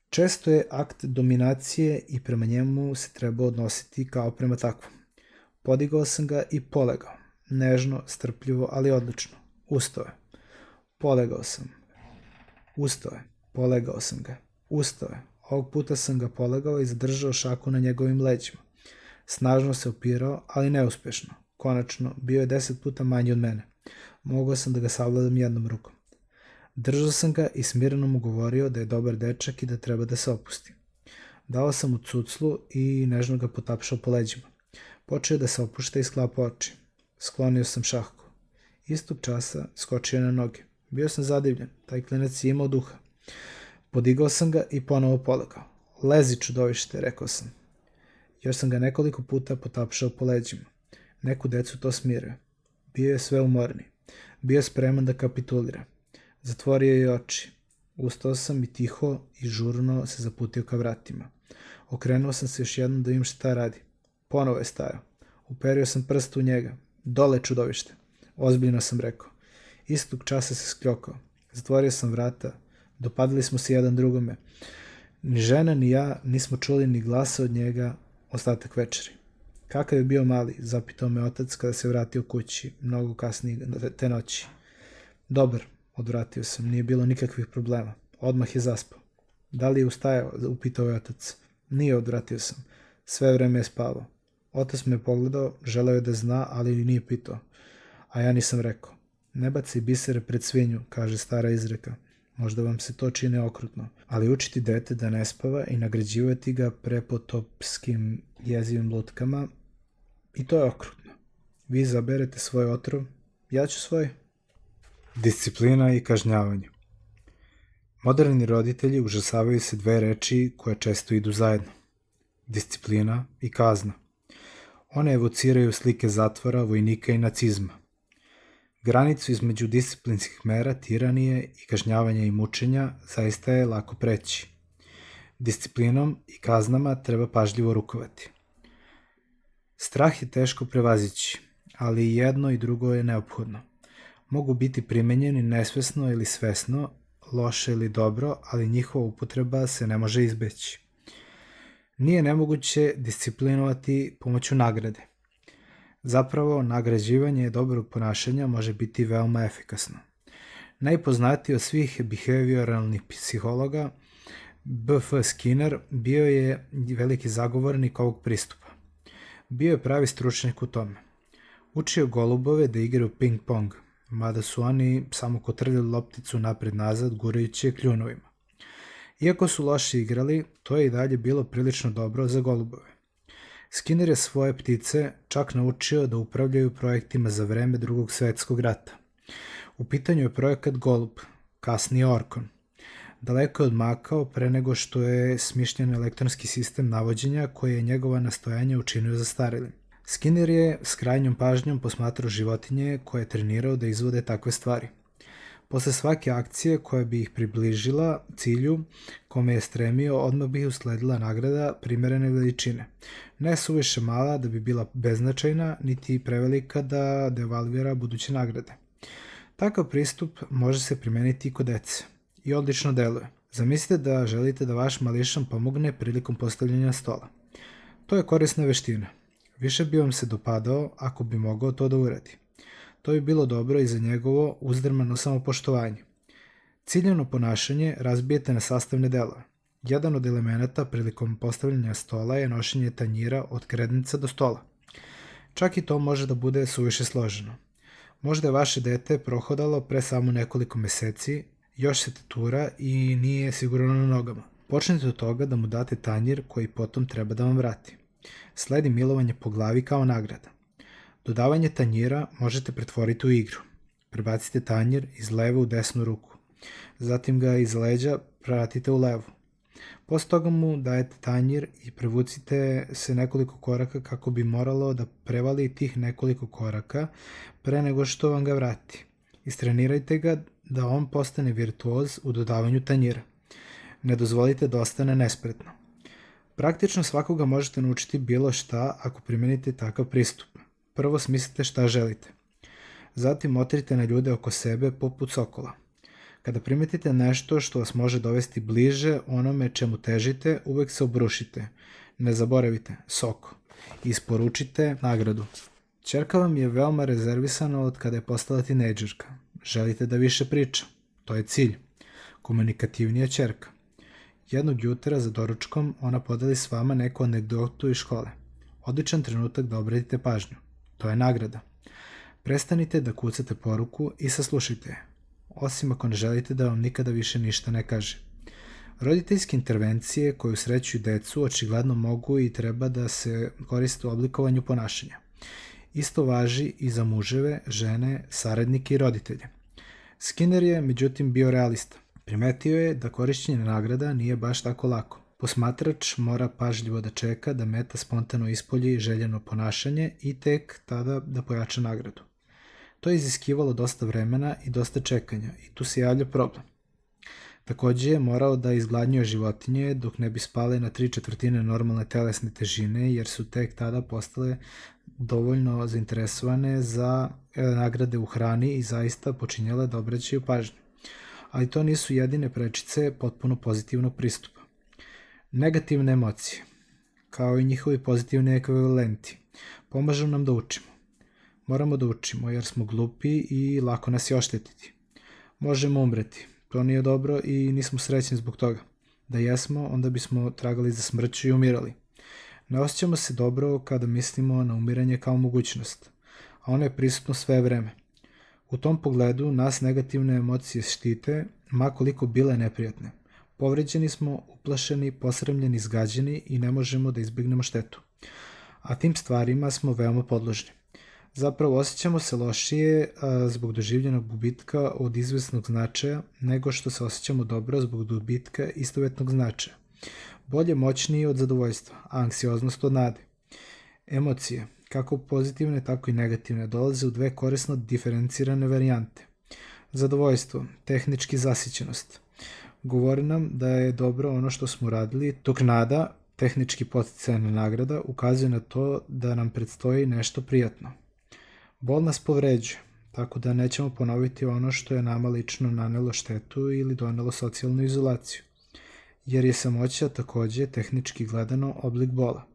Često je akt dominacije i prema njemu se treba odnositi kao prema takvom. Podigao sam ga i polegao. Nežno, strpljivo, ali odlično. Ustao je. Polegao sam. Ustao je. Polegao sam ga. Ustao je. Ovog puta sam ga polegao i zadržao šaku na njegovim leđima. Snažno se opirao, ali neuspešno. Konačno, bio je 10 puta manji od mene. Mogao sam da ga savladam jednom rukom. Držao sam ga i smireno mu govorio da je dobar dečak i da treba da se opusti. Dao sam mu cuclu i nežno ga potapšao po leđima. Počeo da se opušta i sklapa oči. Sklonio sam šahku. Istog časa skočio na noge. Bio sam zadivljen, taj klinac je imao duha. Podigao sam ga i ponovo polegao. Lezi, čudovište, rekao sam. Još sam ga nekoliko puta potapšao po leđima. Neku decu to smiruje. Bio je sve umorniji. Bio je spreman da kapitulira. Zatvorio je oči. Ustao sam i tiho i žurno se zaputio ka vratima. Okrenuo sam se još jednom da vidim šta radi. Ponovo je stajao. Uperio sam prst u njega. Dole, čudovište. Ozbiljno sam rekao. Istog časa se skljokao. Zatvorio sam vrata. Dopadali smo se jedan drugome. Ni žena ni ja nismo čuli ni glasa od njega ostatak večeri. Kakav je bio mali, zapitao me otac kada se vratio kući, mnogo kasnije te noći. Dobar, odvratio sam, nije bilo nikakvih problema. Odmah je zaspao. Da li je ustajao, upitao je otac. Nije, odvratio sam. Sve vreme je spavao. Otac me pogledao, želeo je da zna, ali nije pitao. A ja nisam rekao. Ne baci bisere pred svinju, kaže stara izreka. Možda vam se to čine okrutno, ali učiti dete da ne spava i nagrađivati ga prepotopskim jezivim lutkama, i to je okrutno. Vi izaberete svoj otrov, ja ću svoj. Disciplina i kažnjavanje. Moderni roditelji užasavaju se 2 reči koje često idu zajedno. Disciplina i kazna. One evociraju slike zatvora, vojnika i nacizma. Granicu između disciplinskih mera, tiranije i kažnjavanja i mučenja zaista je lako preći. Disciplinom i kaznama treba pažljivo rukovati. Strah je teško prevazići, ali i jedno i drugo je neophodno. Mogu biti primenjeni nesvesno ili svesno, loše ili dobro, ali njihova upotreba se ne može izbeći. Nije nemoguće disciplinovati pomoću nagrade. Zapravo, nagrađivanje dobrog ponašanja može biti veoma efikasno. Najpoznatiji od svih behavioralnih psihologa, B.F. Skinner, bio je veliki zagovornik ovog pristupa. Bio je pravi stručnjak u tome. Učio golubove da igraju ping-pong, mada su oni samo kotrljali lopticu napred-nazad gurajući je kljunovima. Iako su loše igrali, to je i dalje bilo prilično dobro za golubove. Skinner je svoje ptice čak naučio da upravljaju projektima za vreme Drugog svetskog rata. U pitanju je projekat Golub, kasnije Orkon. Daleko je odmakao pre nego što je smišljen elektronski sistem navođenja koji je njegova nastojanja učinio zastarelim. Skinner je s krajnjom pažnjom posmatrao životinje koje je trenirao da izvode takve stvari. Posle svake akcije koja bi ih približila cilju kome je stremio, odmah bi usledila nagrada primerene veličine. Ne suviše mala da bi bila beznačajna, niti prevelika da devalvira buduće nagrade. Takav pristup može se primeniti i kod dece i odlično deluje. Zamislite da želite da vaš mališan pomogne prilikom postavljanja stola. To je korisna veština. Više bi vam se dopadao ako bi mogao to da uradi. To bi bilo dobro i za njegovo uzdrmano samopoštovanje. Ciljano ponašanje razbijete na sastavne delove. Jedan od elemenata prilikom postavljanja stola je nošenje tanjira od krednica do stola. Čak i to može da bude suviše složeno. Možda je vaše dete prohodalo pre samo nekoliko meseci, još se tetura i nije sigurno na nogama. Počnite od toga da mu date tanjir koji potom treba da vam vrati. Sledi milovanje po glavi kao nagrada. Dodavanje tanjira možete pretvoriti u igru. Prebacite tanjir iz leve u desnu ruku. Zatim ga iz leđa vratite u levu. Posle toga mu dajete tanjir i prevucite se nekoliko koraka kako bi moralo da prevali tih nekoliko koraka pre nego što vam ga vrati. Istrenirajte ga da on postane virtuoz u dodavanju tanjira. Ne dozvolite da ostane nespretno. Praktično svakoga možete naučiti bilo šta ako primenite takav pristup. Prvo smislite šta želite. Zatim otrite na ljude oko sebe poput sokola. Kada primetite nešto što vas može dovesti bliže onome čemu težite, uvek se obrušite. Ne zaboravite, soko. Isporučite nagradu. Ćerka vam je veoma rezervisana od kada je postala tinejdžerka. Želite da više priča. To je cilj. Komunikativnija ćerka. Jednog jutra za doručkom ona podeli s vama neku anegdotu iz škole. Odličan trenutak da obratite pažnju. To je nagrada. Prestanite da kucate poruku i saslušajte je. Osim ako ne želite da vam nikada više ništa ne kaže. Roditeljske intervencije koje usrećuju decu očigledno mogu i treba da se koriste u oblikovanju ponašanja. Isto važi i za muževe, žene, saradnike i roditelje. Skinner je, međutim, bio realista. Primetio je da korišćenje nagrada nije baš tako lako. Posmatrač mora pažljivo da čeka da meta spontano ispolji željeno ponašanje i tek tada da pojača nagradu. To je iziskivalo dosta vremena i dosta čekanja i tu se javlja problem. Takođe je morao da izgladnjuje životinje dok ne bi spale na 3/4 normalne telesne težine jer su tek tada postale dovoljno zainteresovane za nagrade u hrani i zaista počinjale da obraćaju pažnju. Ali to nisu jedine prečice potpuno pozitivnog pristupa. Negativne emocije, kao i njihovi pozitivni ekvivalenti, pomažu nam da učimo. Moramo da učimo jer smo glupi i lako nas je oštetiti. Možemo umreti, to nije dobro i nismo srećni zbog toga. Da jesmo, onda bismo tragali za smrću i umirali. Ne osjećamo se dobro kada mislimo na umiranje kao mogućnost, a ono je prisutno sve vreme. U tom pogledu nas negativne emocije štite, makoliko bile neprijatne. Povređeni smo, uplašeni, posramljeni, zgađeni i ne možemo da izbjegnemo štetu. A tim stvarima smo veoma podložni. Zapravo osjećamo se lošije zbog doživljenog gubitka od izvesnog značaja nego što se osjećamo dobro zbog dobitka istovetnog značaja. Bolje moćniji od zadovoljstva, a anksioznost od nade. Emocije, kako pozitivne tako i negativne, dolaze u dve korisno diferencirane varijante. Zadovoljstvo, tehnički zasićenost. Govori nam da je dobro ono što smo radili, dok nada, tehnički podsticajna nagrada, ukazuje na to da nam predstoji nešto prijatno. Bol nas povređuje, tako da nećemo ponoviti ono što je nama lično nanelo štetu ili donelo socijalnu izolaciju, jer je samoća takođe tehnički gledano oblik bola.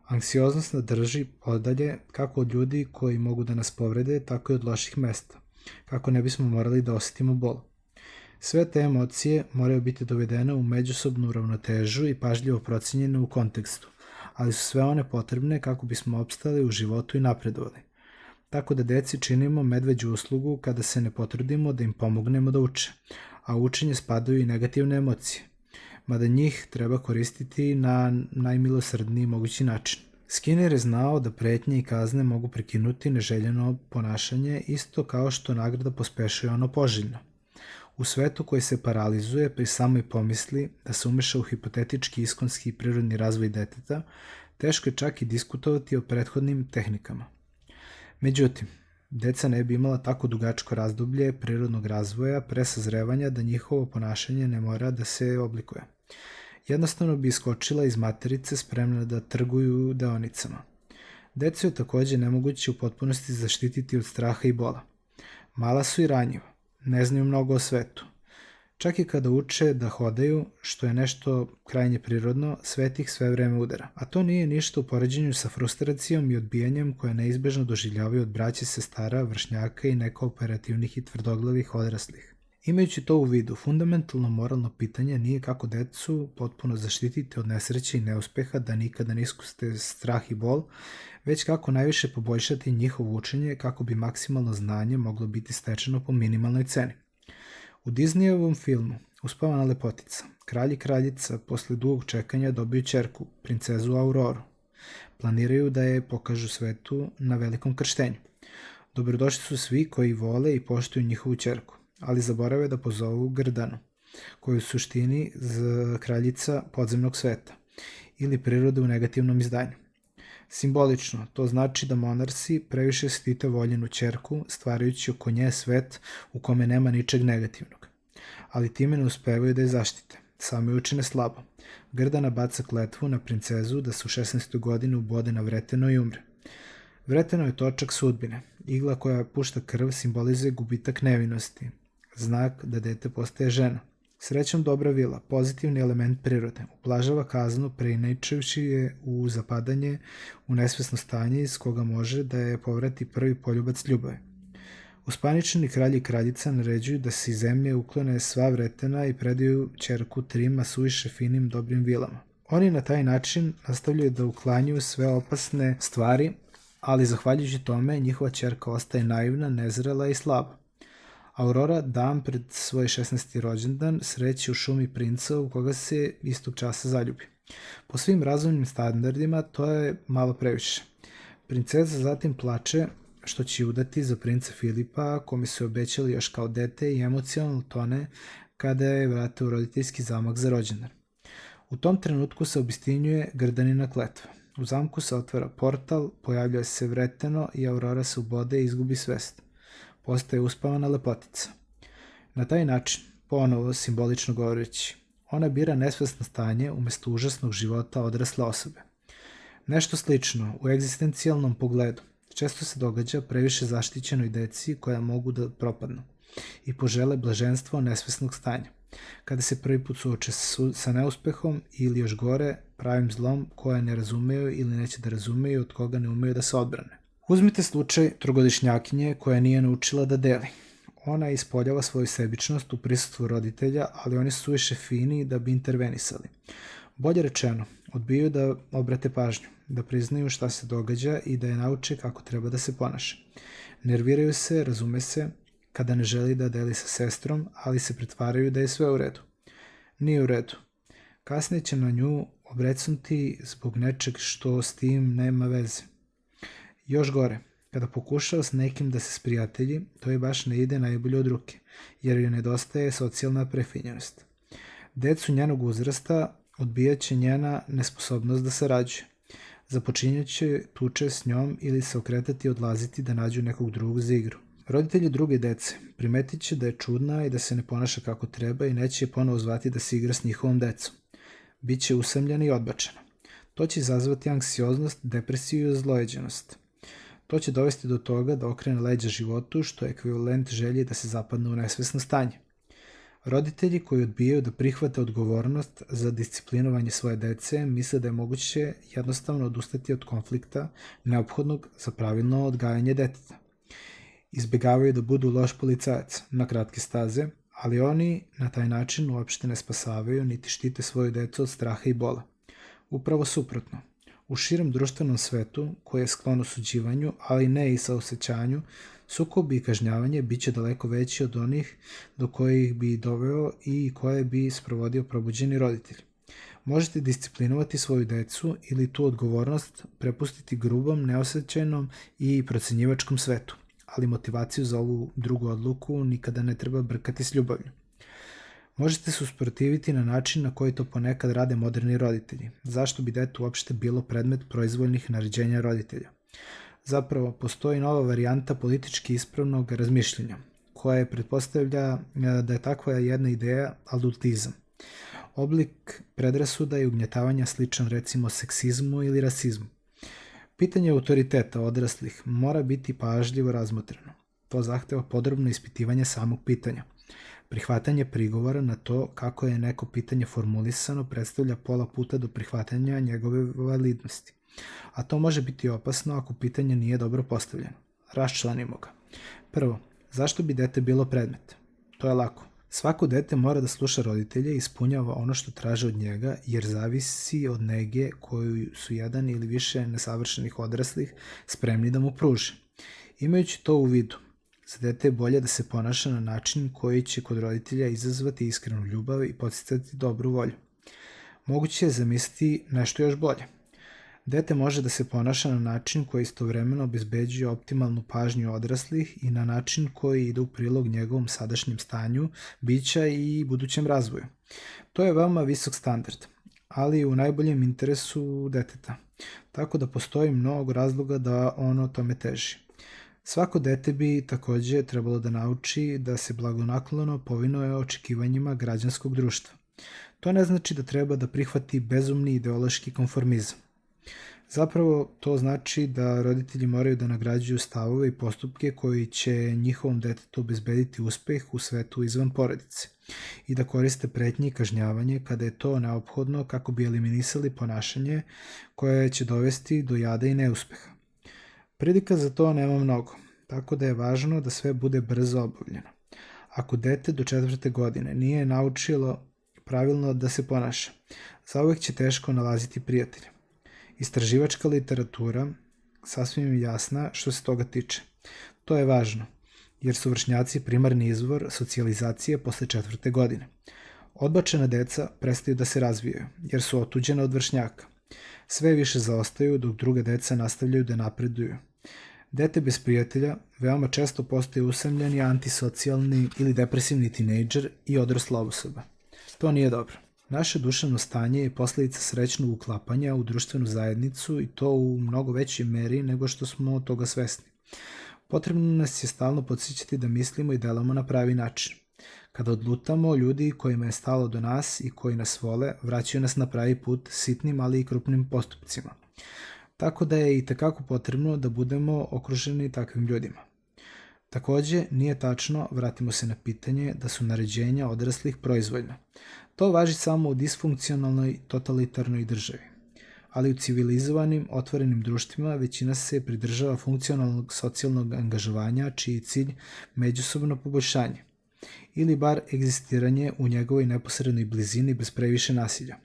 Anksioznost nas drži podalje kako od ljudi koji mogu da nas povrede, tako i od loših mesta, kako ne bismo morali da osetimo bol. Sve te emocije moraju biti dovedene u međusobnu ravnotežu i pažljivo procenjene u kontekstu, ali su sve one potrebne kako bismo opstali u životu i napredovali. Tako da deci činimo medveđu uslugu kada se ne potrudimo da im pomognemo da uče, a u učenje spadaju i negativne emocije, mada njih treba koristiti na najmilosrdniji mogući način. Skinner je znao da pretnje i kazne mogu prekinuti neželjeno ponašanje isto kao što nagrada pospešuje ono poželjno. U svetu koji se paralizuje pri samoj pomisli da se umeša u hipotetički, iskonski i prirodni razvoj deteta, teško je čak i diskutovati o prethodnim tehnikama. Međutim, deca ne bi imala tako dugačko razdoblje prirodnog razvoja pre sazrevanja da njihovo ponašanje ne mora da se oblikuje. Jednostavno bi iskočila iz materice spremna da trguju deonicama. Decu je takođe nemoguće u potpunosti zaštititi od straha i bola. Mala su i ranjiva, ne znaju mnogo o svetu. Čak i kada uče da hodaju, što je nešto krajnje prirodno, svet ih sve vreme udara. A to nije ništa u poređenju sa frustracijom i odbijanjem koje neizbežno doživljavaju od braće, sestara, vršnjaka i nekooperativnih i tvrdoglavih odraslih. Imajući to u vidu, fundamentalno moralno pitanje nije kako decu potpuno zaštititi od nesreće i neuspeha da nikada ne iskuste strah i bol, već kako najviše poboljšati njihovo učenje kako bi maksimalno znanje moglo biti stečeno po minimalnoj ceni. U Disneyovom filmu Uspavana lepotica, kralj i kraljica posle dugog čekanja dobiju ćerku, princezu Auroru. Planiraju da je pokažu svetu na velikom krštenju. Dobrodošli su svi koji vole i poštuju njihovu ćerku, ali zaborave da pozovu Grdanu, koja je u suštini kraljica podzemnog sveta ili prirode u negativnom izdanju. Simbolično, to znači da monarsi previše štite voljenu ćerku, stvarajući oko nje svet u kome nema ničeg negativnog. Ali time ne uspevaju da je zaštite. Sami učine slabo. Grdana baca kletvu na princezu da se u 16. godini ubode na vreteno i umre. Vreteno je točak sudbine. Igla koja pušta krv simbolizuje gubitak nevinosti. Znak da dete postaje žena. Srećom dobra vila, pozitivni element prirode, ublažava kaznu preinačivši je u zapadanje u nesvesno stanje iz koga može da je povrati prvi poljubac ljubave. Uspaničeni kralj i kraljica naređuju da se iz zemlje uklone sva vretena i predaju ćerku trima suviše finim dobrim vilama. Oni na taj način nastavljaju da uklanjuju sve opasne stvari, ali zahvaljujući tome njihova ćerka ostaje naivna, nezrela i slaba. Aurora dan pred svoj 16. rođendan sreće u šumi princa u koga se istog časa zaljubi. Po svim razumnim standardima to je malo previše. Princeza zatim plače što će udati za princa Filipa, kome su obećali još kao dete i emocionalno tone kada je vrate u roditeljski zamak za rođendan. U tom trenutku se obistinjuje Grdanina kletva. U zamku se otvara portal, pojavlja se vreteno i Aurora se ubode i izgubi svest. Postaje uspavana lepotica. Na taj način, ponovo simbolično govoreći, ona bira nesvesno stanje umesto užasnog života odrasle osobe. Nešto slično u egzistencijalnom pogledu često se događa previše zaštićenoj deci koja mogu da propadnu i požele blaženstvo nesvesnog stanja, kada se prvi put suoče sa neuspehom ili još gore pravim zlom koje ne razumeju ili neće da razumeju od koga ne umeju da se odbrane. Uzmite slučaj trogodišnjakinje koja nije naučila da deli. Ona ispoljava svoju sebičnost u prisustvu roditelja, ali oni su suviše fini da bi intervenisali. Bolje rečeno, odbijaju da obrate pažnju, da priznaju šta se događa i da je nauče kako treba da se ponaša. Nerviraju se, razume se, kada ne želi da deli sa sestrom, ali se pretvaraju da je sve u redu. Nije u redu. Kasnije će na nju obrecnuti zbog nečeg što s tim nema veze. Još gore, kada pokušava s nekim da se sprijatelji, to je baš ne ide najbolje od ruke, jer joj nedostaje socijalna prefinjenost. Decu njenog uzrasta odbijaće njena nesposobnost da sarađuje. Započinjaće tuče s njom ili se okretati i odlaziti da nađu nekog drugog za igru. Roditelji druge dece primetit će da je čudna i da se ne ponaša kako treba i neće je ponovo zvati da se igra s njihovom decom. Biće usamljena i odbačena. To će izazvati anksioznost, depresiju i zlojeđenost. To će dovesti do toga da okrene leđa životu, što je ekvivalent želji da se zapadne u nesvesno stanje. Roditelji koji odbijaju da prihvate odgovornost za disciplinovanje svoje dece misle da je moguće jednostavno odustati od konflikta neophodnog za pravilno odgajanje deteta. Izbjegavaju da budu loš policajac na kratke staze, ali oni na taj način uopšte ne spasavaju niti štite svoju decu od straha i bola. Upravo suprotno. U širem društvenom svetu, koji je sklon osuđivanju, ali ne i saosećanju, sukob i kažnjavanje bit će daleko veći od onih do kojih bi doveo i koje bi sprovodio probuđeni roditelj. Možete disciplinovati svoju decu ili tu odgovornost prepustiti grubom, neosjećajnom i procenjivačkom svetu, ali motivaciju za ovu drugu odluku nikada ne treba brkati s ljubavlju. Možete se usprotiviti na način na koji to ponekad rade moderni roditelji. Zašto bi dete uopšte bilo predmet proizvoljnih naređenja roditelja? Zapravo, postoji nova varijanta politički ispravnog razmišljenja, koja je pretpostavlja da je takva jedna ideja adultizam. Oblik predrasuda i ugnjetavanja sličan recimo seksizmu ili rasizmu. Pitanje autoriteta odraslih mora biti pažljivo razmotreno. To zahteva podrobno ispitivanje samog pitanja. Prihvatanje prigovora na to kako je neko pitanje formulisano predstavlja pola puta do prihvatanja njegove validnosti. A to može biti opasno ako pitanje nije dobro postavljeno. Raščlanimo ga. Prvo, zašto bi dete bilo predmet? To je lako. Svako dete mora da sluša roditelje i ispunjava ono što traže od njega, jer zavisi od nege koju su jedan ili više nesavršenih odraslih spremni da mu pruže. Imajući to u vidu, za dete je bolje da se ponaša na način koji će kod roditelja izazvati iskrenu ljubav i podsticati dobru volju. Moguće je zamisliti nešto još bolje. Dete može da se ponaša na način koji istovremeno obezbeđuje optimalnu pažnju odraslih i na način koji ide u prilog njegovom sadašnjem stanju, bića i budućem razvoju. To je veoma visok standard, ali u najboljem interesu deteta, tako da postoji mnogo razloga da ono tome teži. Svako dete bi takođe trebalo da nauči da se blagonaklono povinuje očekivanjima građanskog društva. To ne znači da treba da prihvati bezumni ideološki konformizam. Zapravo, to znači da roditelji moraju da nagrađuju stavove i postupke koji će njihovom detetu obezbediti uspeh u svetu izvan porodice i da koriste pretnje i kažnjavanje kada je to neophodno kako bi eliminisali ponašanje koje će dovesti do jada i neuspeha. Prilika za to nema mnogo, tako da je važno da sve bude brzo obavljeno. Ako dete do 4. godine nije naučilo pravilno da se ponaša, zauvek će teško nalaziti prijatelja. Istraživačka literatura sasvim je jasna što se toga tiče. To je važno, jer su vršnjaci primarni izvor socijalizacije posle 4. godine. Odbačena deca prestaju da se razvijaju, jer su otuđena od vršnjaka. Sve više zaostaju dok druga deca nastavljaju da napreduju. Dete bez prijatelja veoma često postaje usamljeni, antisocijalni ili depresivni tinejdžer i odrasla osoba. To nije dobro. Naše duševno stanje je posledica srećnog uklapanja u društvenu zajednicu i to u mnogo većoj meri nego što smo toga svesni. Potrebno nas je stalno podsjećati da mislimo i delamo na pravi način. Kada odlutamo, ljudi kojima je stalo do nas i koji nas vole vraćaju nas na pravi put sitnim, ali i krupnim postupcima. Tako da je i tekako potrebno da budemo okruženi takvim ljudima. Takođe, nije tačno, vratimo se na pitanje, da su naređenja odraslih proizvoljna. To važi samo u disfunkcionalnoj totalitarnoj državi. Ali u civilizovanim, otvorenim društvima većina se pridržava funkcionalnog socijalnog angažovanja čiji je cilj međusobno poboljšanje ili bar egzistiranje u njegovoj neposrednoj blizini bez previše nasilja.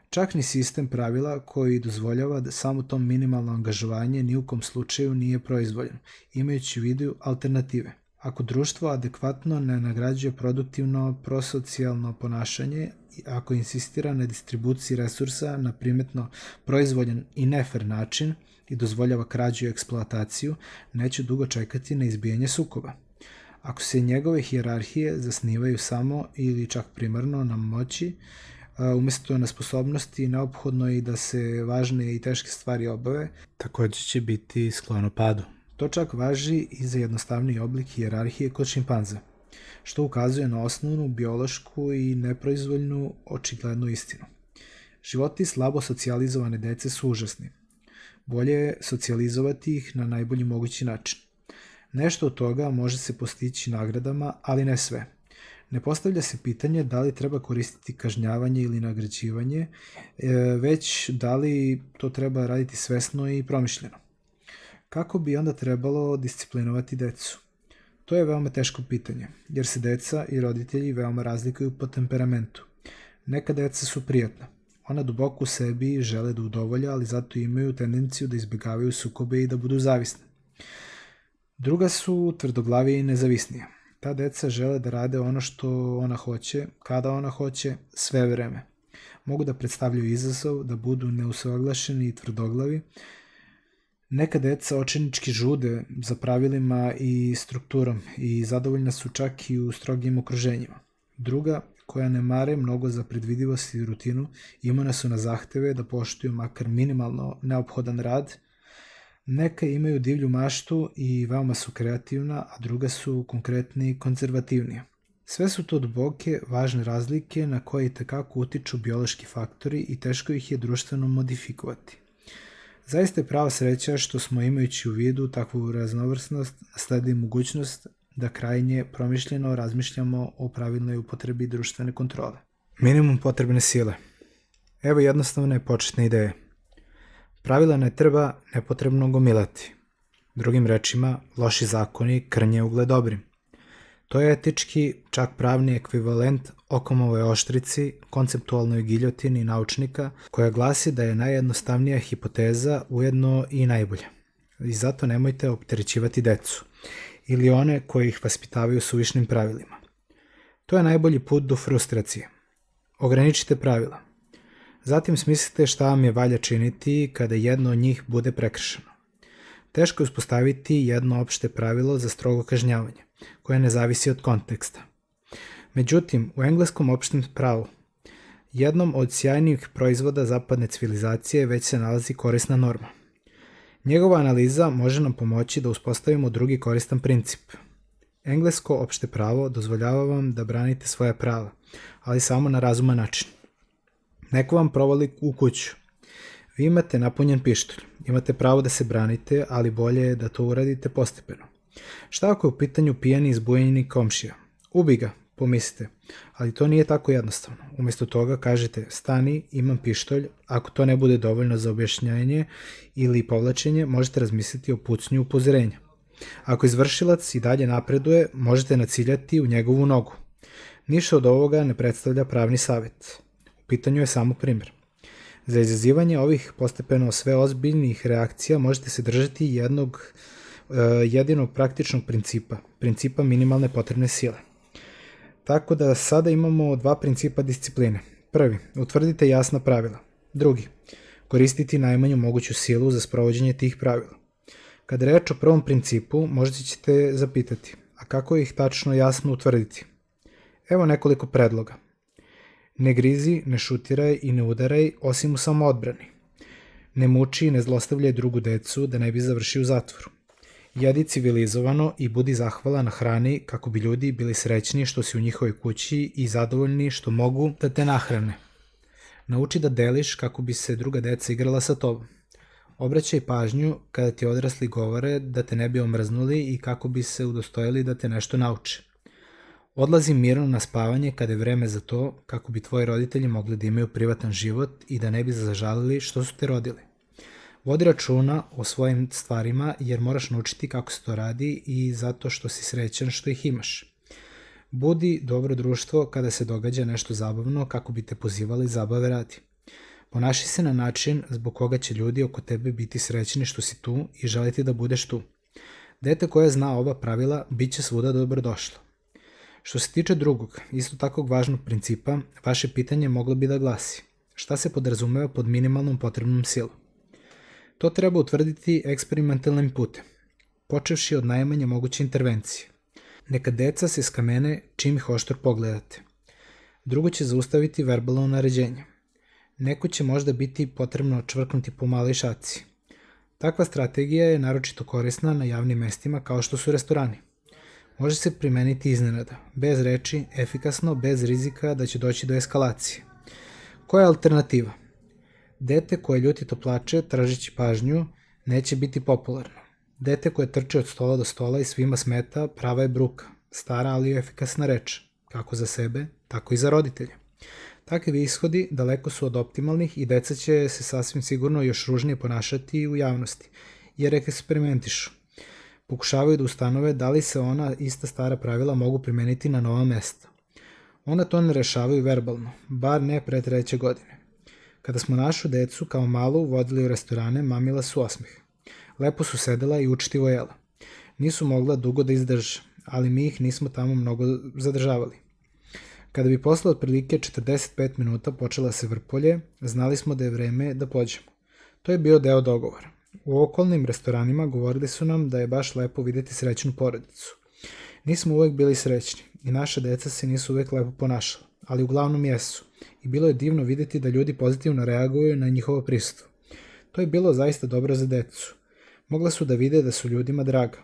Čak ni sistem pravila koji dozvoljava da samo to minimalno angažovanje ni u kom slučaju nije proizvoljen, imajući u vidu alternative. Ako društvo adekvatno ne nagrađuje produktivno prosocijalno ponašanje, ako insistira na distribuciji resursa na primetno proizvoljen i nefer način i dozvoljava krađu i eksploataciju, neće dugo čekati na izbijanje sukoba. Ako se njegove hijerarhije zasnivaju samo ili čak primarno na moći, umesto na sposobnosti, neophodno je i da se važne i teške stvari obave, takođe će biti sklono padu. To čak važi i za jednostavniji oblik hijerarhije kod šimpanza, što ukazuje na osnovnu biološku i neproizvoljnu očiglednu istinu. Životi slabo socijalizovane dece su užasni. Bolje je socijalizovati ih na najbolji mogući način. Nešto od toga može se postići nagradama, ali ne sve. Ne postavlja se pitanje da li treba koristiti kažnjavanje ili nagrađivanje, već da li to treba raditi svesno i promišljeno. Kako bi onda trebalo disciplinovati decu? To je veoma teško pitanje, jer se deca i roditelji veoma razlikuju po temperamentu. Neka deca su prijatna. Ona duboko u sebi žele da udovolje, ali zato imaju tendenciju da izbjegavaju sukobe i da budu zavisne. Druga su tvrdoglavije i nezavisnije. Ta deca žele da rade ono što ona hoće, kada ona hoće, sve vreme. Mogu da predstavljaju izazov, da budu neusaglašeni i tvrdoglavi. Neka deca očajnički žude za pravilima i strukturom i zadovoljna su čak i u strogim okruženjima. Druga, koja ne mare mnogo za predvidivost i rutinu, imuna su na zahteve da poštuju makar minimalno neophodan rad. Neka imaju divlju maštu i veoma su kreativna, a druga su konkretni i konzervativnija. Sve su to duboke, važne razlike na koje itekako utiču biološki faktori i teško ih je društveno modifikovati. Zaista je prava sreća što smo, imajući u vidu takvu raznovrsnost, nasledili mogućnost da krajnje promišljeno razmišljamo o pravilnoj upotrebi društvene kontrole. Minimum potrebne sile. Evo jednostavne početne ideje. Pravila ne treba nepotrebno gomilati. Drugim rečima, loši zakoni krnje ugled dobrim. To je etički, čak pravni ekvivalent Okamove oštrici, konceptualnoj giljotini naučnika, koja glasi da je najjednostavnija hipoteza ujedno i najbolja. I zato nemojte opterećivati decu ili one koji ih vaspitavaju suvišnim pravilima. To je najbolji put do frustracije. Ograničite pravila. Zatim smislite šta vam je valja činiti kada jedno od njih bude prekršeno. Teško je uspostaviti jedno opšte pravilo za strogo kažnjavanje, koje ne zavisi od konteksta. Međutim, u engleskom opštem pravu, jednom od sjajnijih proizvoda zapadne civilizacije već se nalazi korisna norma. Njegova analiza može nam pomoći da uspostavimo drugi koristan princip. Englesko opšte pravo dozvoljava vam da branite svoja prava, ali samo na razuman način. Neko vam provali u kuću. Vi imate napunjen pištolj, imate pravo da se branite, ali bolje je da to uradite postepeno. Šta ako je u pitanju pijani izbujenjeni komšija? Ubi ga, pomislite, ali to nije tako jednostavno. Umjesto toga kažete, stani, imam pištolj, ako to ne bude dovoljno za objašnjanje ili povlačenje, možete razmisliti o pucnju upozorenja. Ako izvršilac i dalje napreduje, možete naciljati u njegovu nogu. Ništa od ovoga ne predstavlja pravni savjet. U pitanju je samo primjer. Za izazivanje ovih postepeno sve ozbiljnijih reakcija možete se držati jedinog praktičnog principa minimalne potrebne sile. Tako da sada imamo dva principa discipline. Prvi, utvrdite jasna pravila. Drugi, koristiti najmanju moguću silu za sprovođenje tih pravila. Kada je reč o prvom principu, možda ćete zapitati, a kako ih tačno jasno utvrditi? Evo nekoliko predloga. Ne grizi, ne šutiraj i ne udaraj osim u samoodbrani. Ne muči i ne zlostavljaj drugu decu da ne bi završio u zatvoru. Jedi civilizovano i budi zahvalan na hrani kako bi ljudi bili srećni što si u njihovoj kući i zadovoljni što mogu da te nahrane. Nauči da deliš kako bi se druga deca igrala sa tobom. Obraćaj pažnju kada ti odrasli govore da te ne bi omrznuli i kako bi se udostojili da te nešto nauče. Odlazi mirno na spavanje kada je vreme za to kako bi tvoji roditelji mogli da imaju privatan život i da ne bi zažalili što su te rodili. Vodi računa o svojim stvarima jer moraš naučiti kako se to radi i zato što si srećan što ih imaš. Budi dobro društvo kada se događa nešto zabavno kako bi te pozivali zabave radi. Ponaši se na način zbog koga će ljudi oko tebe biti srećni što si tu i želiti da budeš tu. Dete koje zna ova pravila bit će svuda dobrodošlo. Što se tiče drugog, isto takvog važnog principa, vaše pitanje moglo bi da glasi: šta se podrazumeva pod minimalnom potrebnom silom? To treba utvrditi eksperimentalnim putem, počevši od najmanje moguće intervencije. Neka deca se skamene čim ih oštro pogledate. Drugo će zaustaviti verbalno naređenje. Neko će možda biti potrebno čvrknuti po maloj šaci. Takva strategija je naročito korisna na javnim mestima kao što su restorani. Može se primeniti iznenada, bez reči, efikasno, bez rizika da će doći do eskalacije. Koja je alternativa? Dete koje ljutito plače, tražeći pažnju, neće biti popularno. Dete koje trče od stola do stola i svima smeta, prava je bruka, stara ali efikasna reč, kako za sebe, tako i za roditelje. Takvi ishodi daleko su od optimalnih i deca će se sasvim sigurno još ružnije ponašati u javnosti, jer eksperimentišu. Pokušavaju da ustanove da li se ona ista stara pravila mogu primeniti na nova mesta. Ona to ne rešavaju verbalno, bar ne pre 3. godine. Kada smo našu decu kao malu vodili u restorane, mamila su osmeh. Lepo su sedela i učtivo jela. Nisu mogla dugo da izdrže, ali mi ih nismo tamo mnogo zadržavali. Kada bi posle otprilike 45 minuta počela se vrpolje, znali smo da je vreme da pođemo. To je bio deo dogovora. U okolnim restoranima govorili su nam da je baš lepo videti srećnu porodicu. Nismo uvek bili srećni i naša deca se nisu uvek lepo ponašala, ali uglavnom jesu. I bilo je divno videti da ljudi pozitivno reaguju na njihovo prisustvo. To je bilo zaista dobro za decu. Mogla su da vide da su ljudima draga.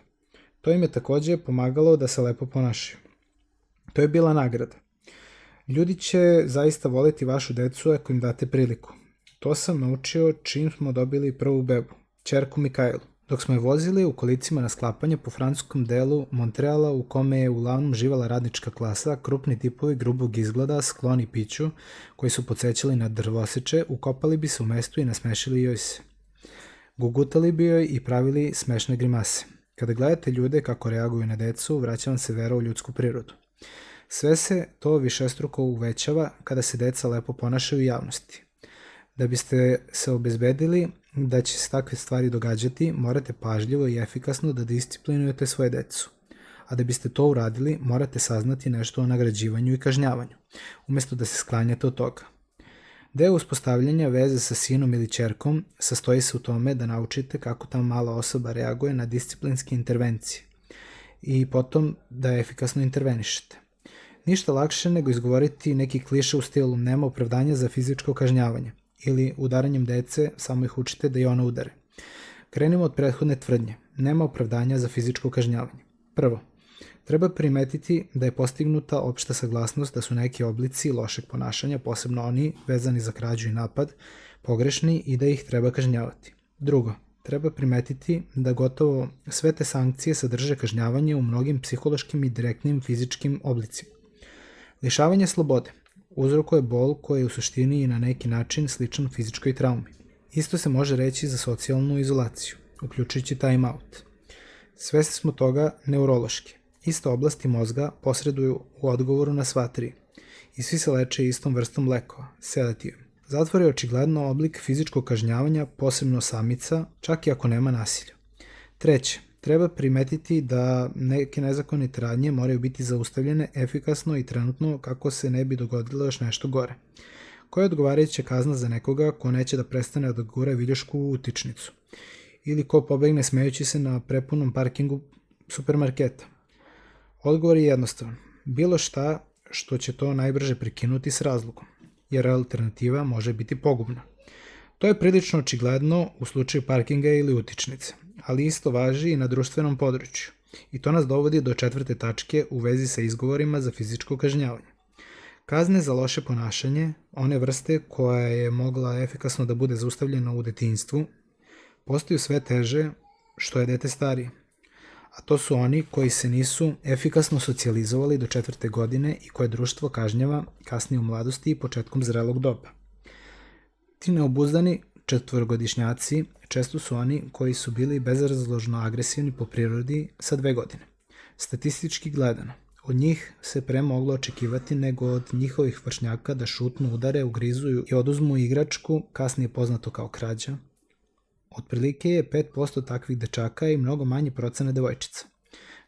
To im je takođe pomagalo da se lepo ponašaju. To je bila nagrada. Ljudi će zaista voleti vašu decu ako im date priliku. To sam naučio čim smo dobili prvu bebu, ćerku Mikajlu. Dok smo je vozili u kolicima na sklapanje po francuskom delu Montreala u kome je uglavnom živala radnička klasa, krupni tipovi grubog izgleda, skloni piću, koji su podsećali na drvoseče, ukopali bi se u mestu i nasmešili joj se. Gugutali bi joj i pravili smešne grimase. Kada gledate ljude kako reaguju na decu, vraća vam se vera u ljudsku prirodu. Sve se to višestruko uvećava kada se deca lepo ponašaju u javnosti. Da biste se obezbedili da će se takve stvari događati, morate pažljivo i efikasno da disciplinujete svoje decu. A da biste to uradili, morate saznati nešto o nagrađivanju i kažnjavanju, umesto da se sklanjate od toga. Deo uspostavljanja veze sa sinom ili ćerkom sastoji se u tome da naučite kako ta mala osoba reaguje na disciplinske intervencije i potom da efikasno intervenišete. Ništa lakše nego izgovoriti neki kliše u stilu nema opravdanja za fizičko kažnjavanje ili udaranjem dece samo ih učite da i ona udare. Krenimo od prethodne tvrdnje. Nema opravdanja za fizičko kažnjavanje. Prvo, treba primetiti da je postignuta opšta saglasnost da su neki oblici lošeg ponašanja, posebno oni vezani za krađu i napad, pogrešni i da ih treba kažnjavati. Drugo, treba primetiti da gotovo sve te sankcije sadrže kažnjavanje u mnogim psihološkim i direktnim fizičkim oblicima. Lišavanje slobode uzrokuje bol koji je u suštini i na neki način sličan fizičkoj traumi. Isto se može reći za socijalnu izolaciju, uključujući time out. Svesni smo toga neurološki. Iste oblasti mozga posreduju u odgovoru na sva tri i svi se leče istom vrstom lekova, sedativim. Zatvor je očigledno oblik fizičkog kažnjavanja, posebno samica, čak i ako nema nasilja. Treće, treba primetiti da neke nezakonite radnje moraju biti zaustavljene efikasno i trenutno kako se ne bi dogodilo još nešto gore. Koja je odgovarajuća kazna za nekoga ko neće da prestane da gura viljušku u utičnicu? Ili ko pobegne smejući se na prepunom parkingu supermarketa? Odgovor je jednostavan. Bilo šta što će to najbrže prekinuti s razlogom, jer alternativa može biti pogubna. To je prilično očigledno u slučaju parkinga ili utičnice, ali isto važi i na društvenom području. I to nas dovodi do 4. tačke u vezi sa izgovorima za fizičko kažnjavanje. Kazne za loše ponašanje, one vrste koja je mogla efikasno da bude zaustavljena u detinjstvu, postaju sve teže što je dete starije. A to su oni koji se nisu efikasno socijalizovali do 4. godine i koje društvo kažnjava kasnije u mladosti i početkom zrelog doba. Ti neobuzdani četvorogodišnjaci često su oni koji su bili bezrazložno agresivni po prirodi sa 2 godine. Statistički gledano, od njih se pre moglo očekivati nego od njihovih vršnjaka da šutnu, udare, ugrizuju i oduzmu igračku, kasnije poznato kao krađa. Otprilike je 5% takvih dečaka i mnogo manji procenat devojčica.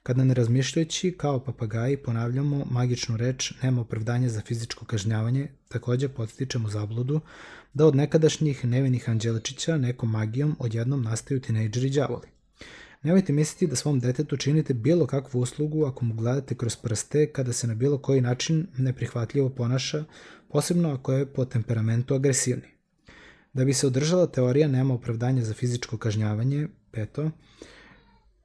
Kada ne razmišljajući kao papagaji ponavljamo magičnu reč nema opravdanja za fizičko kažnjavanje, takođe podstičemo zabludu da od nekadašnjih nevinih anđelčića nekom magijom odjednom nastaju tinejdžeri i đavoli. Nemojte misliti da svom detetu činite bilo kakvu uslugu ako mu gledate kroz prste kada se na bilo koji način neprihvatljivo ponaša, posebno ako je po temperamentu agresivni. Da bi se održala teorija nema opravdanja za fizičko kažnjavanje, 5.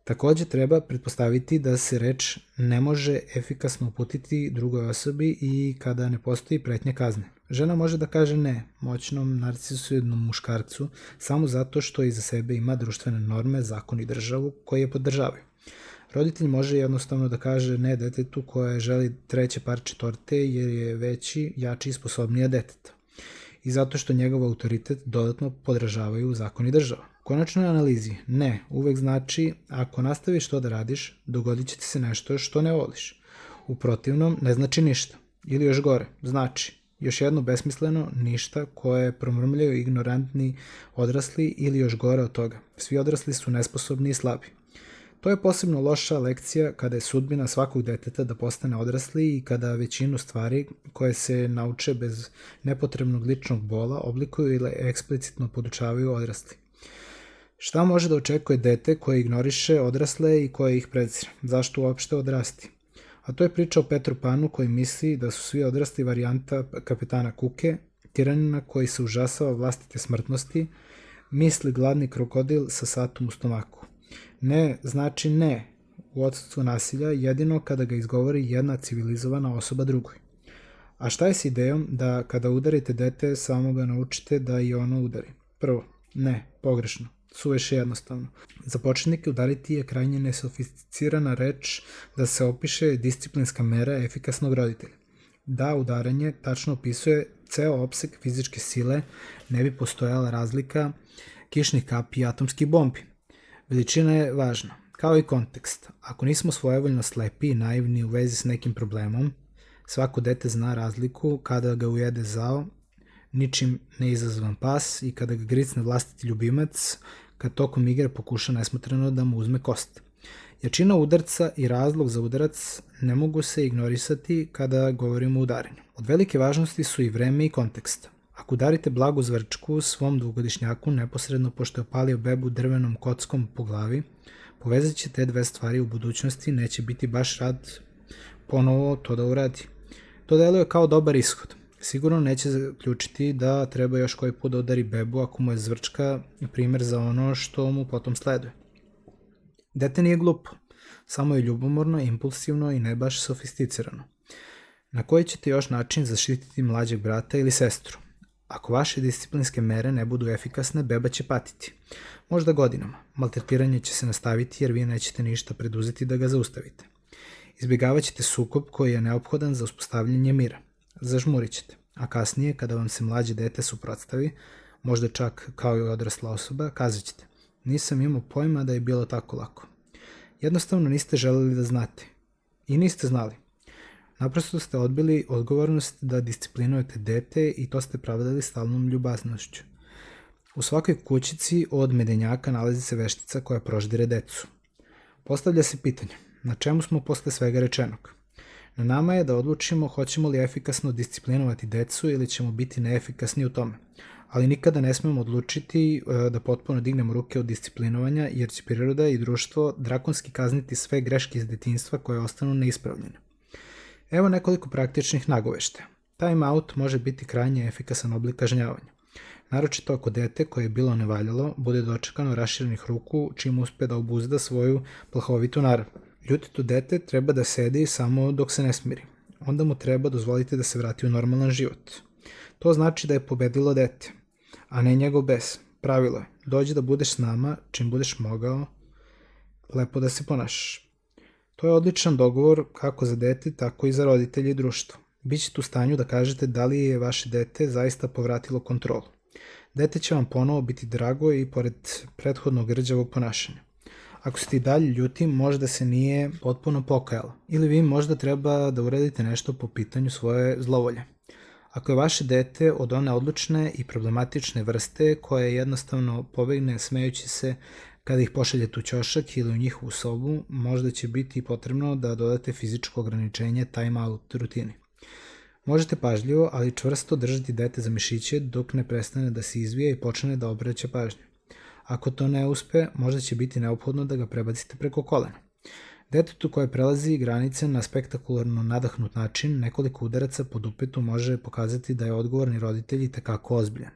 Takođe treba pretpostaviti da se reč ne može efikasno uputiti drugoj osobi i kada ne postoji pretnja kazne. Žena može da kaže ne moćnom narcisoidnom muškarcu samo zato što iza sebe ima društvene norme, zakon i državu koji je podržavaju. Roditelj može jednostavno da kaže ne detetu koje želi treće parče torte jer je veći, jači i sposobniji od deteta. I zato što njegov autoritet dodatno podražavaju zakon i država. U konačnoj analizi, ne uvek znači ako nastaviš to da radiš, dogodit će ti se nešto što ne voliš. U protivnom ne znači ništa. Ili još gore, znači još jedno besmisleno ništa koje promrmljaju ignorantni odrasli ili još gore od toga. Svi odrasli su nesposobni i slabi. To je posebno loša lekcija kada je sudbina svakog deteta da postane odrasli i kada većinu stvari koje se nauče bez nepotrebnog ličnog bola oblikuju ili eksplicitno podučavaju odrasli. Šta može da očekuje dete koje ignoriše odrasle i koje ih prezire? Zašto uopšte odrasti? A to je priča o Petru Panu koji misli da su svi odrasli varijanta kapetana Kuke, tiranina koji se užasava vlastite smrtnosti, misli gladni krokodil sa satom u stomaku. Ne znači ne u odsustvu nasilja jedino kada ga izgovori jedna civilizovana osoba drugoj. A šta je s idejom da kada udarite dete samo ga naučite da i ono udari? Prvo, ne, pogrešno. Suviše jednostavno. Za početnike udariti je krajnje nesofisticirana reč da se opiše disciplinska mera efikasnog roditelja. Da udaranje tačno opisuje ceo opseg fizičke sile, ne bi postojala razlika kišnih kapi i atomskih bombi. Veličina je važna, kao i kontekst. Ako nismo svojevoljno slepi i naivni u vezi s nekim problemom, svako dete zna razliku kada ga ujede zao, ničim ne izazvan pas i kada ga gricne vlastiti ljubimac, kad tokom igre pokuša nesmotreno da mu uzme kost. Jačina udarca i razlog za udarac ne mogu se ignorisati kada govorimo o udaranju. Od velike važnosti su i vreme i kontekst. Ako udarite blagu zvrčku svom dvogodišnjaku neposredno pošto je opalio bebu drvenom kockom po glavi, povezat će te dve stvari u budućnosti, neće biti baš rad ponovo to da uradi. To deluje kao dobar ishod. Sigurno neće zaključiti da treba još koji put da udari bebu ako mu je zvrčka primer za ono što mu potom sleduje. Dete nije glupo, samo je ljubomorno, impulsivno i ne baš sofisticirano. Na koji ćete još način zaštititi mlađeg brata ili sestru? Ako vaše disciplinske mere ne budu efikasne, beba će patiti. Možda godinama. Maltretiranje će se nastaviti jer vi nećete ništa preduzeti da ga zaustavite. Izbjegavat ćete sukob koji je neophodan za uspostavljanje mira. Zažmurit ćete, a kasnije kada vam se mlađe dete suprotstavi, možda čak kao i odrasla osoba, kazat ćete: nisam imao pojma da je bilo tako lako. Jednostavno niste želeli da znate. I niste znali. Naprosto ste odbili odgovornost da disciplinujete dete i to ste pravdali stalnom ljubaznošću. U svakoj kućici od medenjaka nalazi se veštica koja proždire decu. Postavlja se pitanje, na čemu smo posle svega rečenog? Na nama je da odlučimo hoćemo li efikasno disciplinovati decu ili ćemo biti neefikasni u tome. Ali nikada ne smemo odlučiti da potpuno dignemo ruke od disciplinovanja jer će priroda i društvo drakonski kazniti sve greške iz detinjstva koje ostanu neispravljene. Evo nekoliko praktičnih nagoveštaja. Time out može biti krajnje efikasan oblik kažnjavanja. Naročito ako dete koje je bilo nevaljalo bude dočekano raširenih ruku čim uspe da obuzda svoju plahovitu narav. Ljutito dete treba da sedi samo dok se ne smiri. Onda mu treba dozvoliti da se vrati u normalan život. To znači da je pobedilo dete, a ne njegov bes. Pravilo je, dođi da budeš s nama čim budeš mogao, lepo da se ponašaš. To je odličan dogovor kako za dete, tako i za roditelje i društvo. Bićete u stanju da kažete da li je vaše dete zaista povratilo kontrolu. Dete će vam ponovo biti drago i pored prethodnog rđavog ponašanja. Ako ste i dalje ljuti, možda se nije potpuno pokajala. Ili vi možda treba da uradite nešto po pitanju svoje zlovolje. Ako je vaše dete od one odlučne i problematične vrste koje jednostavno pobegne smejući se kada ih pošaljete u ćošak ili u njihovu sobu, možda će biti potrebno da dodate fizičko ograničenje time out rutini. Možete pažljivo, ali čvrsto držati dete za mišiće dok ne prestane da se izvija i počne da obraća pažnju. Ako to ne uspe, možda će biti neophodno da ga prebacite preko kolena. Detetu koje prelazi granice na spektakularno nadahnut način, nekoliko udaraca po dupetu može pokazati da je odgovorni roditelj itekako ozbiljan.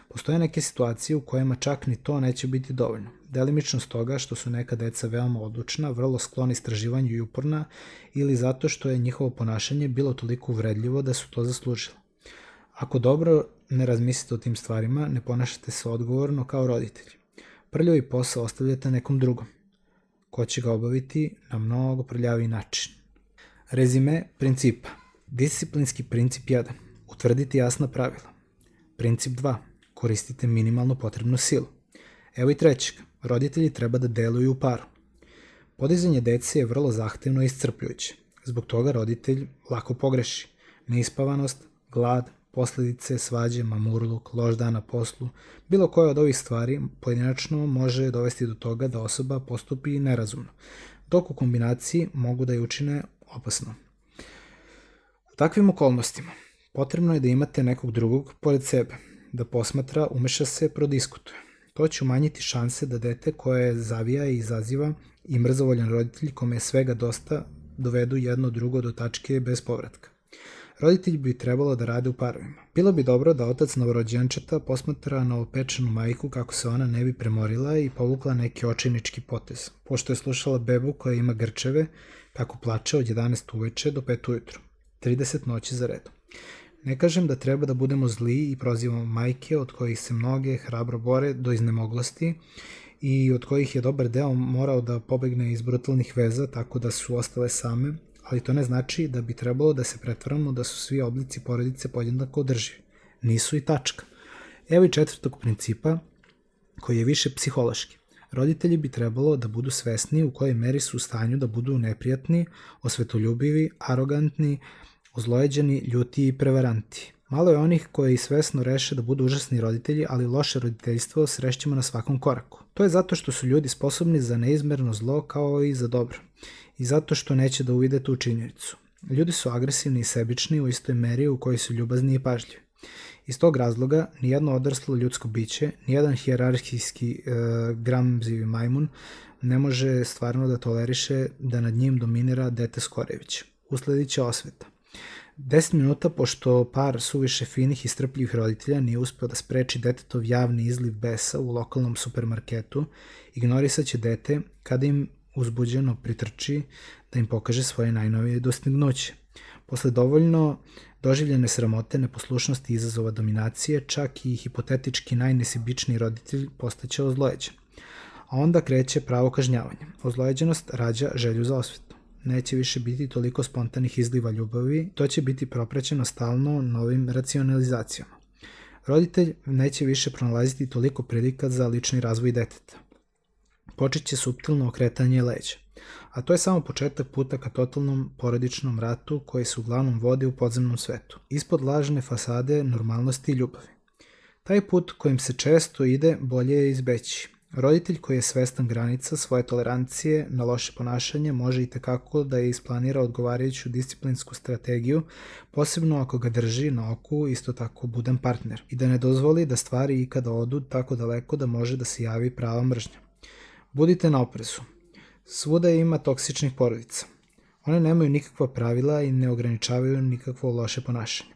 Postoje neke situacije u kojima čak ni to neće biti dovoljno. Delimično stoga što su neka deca veoma odlučna, vrlo sklona istraživanju i uporna, ili zato što je njihovo ponašanje bilo toliko uvredljivo da su to zaslužili. Ako dobro ne razmislite o tim stvarima, ne ponašate se odgovorno kao roditelji. Prljavi posao ostavljate nekom drugom, ko će ga obaviti na mnogo prljaviji način. Rezime principa. Disciplinski princip 1. Utvrditi jasna pravila. Princip 2. Koristite minimalno potrebnu silu. Evo i trećeg. Roditelji treba da deluju u paru. Podizanje dece je vrlo zahtevno i iscrpljujuće. Zbog toga roditelj lako pogreši. Neispavanost, glad, posledice, svađe, mamurluk, loš dan na poslu, bilo koja od ovih stvari pojedinačno može dovesti do toga da osoba postupi nerazumno, dok u kombinaciji mogu da je učine opasno. U takvim okolnostima potrebno je da imate nekog drugog pored sebe, da posmatra, umeša se, prodiskutuje. To će umanjiti šanse da dete koje zavija i izaziva i mrzovoljan roditelj kome je svega dosta dovedu jedno drugo do tačke bez povratka. Roditelji bi trebalo da rade u parovima. Bilo bi dobro da otac novorođenčeta posmatra novopečenu majku kako se ona ne bi premorila i povukla neki očajnički potez, pošto je slušala bebu koja ima grčeve kako plače od 11 uveče do 5 ujutru, 30 noći za redom. Ne kažem da treba da budemo zli i prozivamo majke od kojih se mnoge hrabro bore do iznemoglosti i od kojih je dobar deo morao da pobegne iz brutalnih veza tako da su ostale same, ali to ne znači da bi trebalo da se pretvaramo da su svi oblici porodice podjednako održivi. Nisu i tačka. Evo i četvrtog principa, koji je više psihološki. Roditelji bi trebalo da budu svesni u kojoj meri su u stanju da budu neprijatni, osvetoljubivi, arogantni, ozlojeđeni, ljuti i prevaranti. Malo je onih koji svesno reše da budu užasni roditelji, ali loše roditeljstvo srešćemo na svakom koraku. To je zato što su ljudi sposobni za neizmerno zlo kao i za dobro. I zato što neće da uvide tu činjenicu. Ljudi su agresivni i sebični u istoj meri u kojoj su ljubazni i pažljivi. Iz tog razloga, nijedno odraslo ljudsko biće, nijedan hijerarhijski gramzivi majmun ne može stvarno da toleriše da nad njim dominira dete Skorević. Usledit će osveta. 10 minuta pošto par suviše finih i strpljivih roditelja nije uspeo da spreči detetov javni izliv besa u lokalnom supermarketu, ignorisat će dete kada im uzbuđeno pritrči da im pokaže svoje najnovije dostignuće. Posle dovoljno doživljene sramote, neposlušnosti i izazova dominacije, čak i hipotetički najnesebičniji roditelj postaće ozlojeđen. A onda kreće pravo kažnjavanje. Ozlojeđenost rađa želju za osvetu. Neće više biti toliko spontanih izliva ljubavi, to će biti propraćeno stalno novim racionalizacijama. Roditelj neće više pronalaziti toliko prilika za lični razvoj deteta. Počet će suptilno okretanje leđa, a to je samo početak puta ka totalnom porodičnom ratu koji se uglavnom vodi u podzemnom svetu, ispod lažne fasade normalnosti i ljubavi. Taj put kojim se često ide bolje je izbeći. Roditelj koji je svestan granica svoje tolerancije na loše ponašanje može i tekako da je isplanira odgovarajuću disciplinsku strategiju, posebno ako ga drži na oku isto tako budan partner, i da ne dozvoli da stvari ikada odu tako daleko da može da se javi prava mržnja. Budite na oprezu. Svuda ima toksičnih porodica. One nemaju nikakva pravila i ne ograničavaju nikakvo loše ponašanje.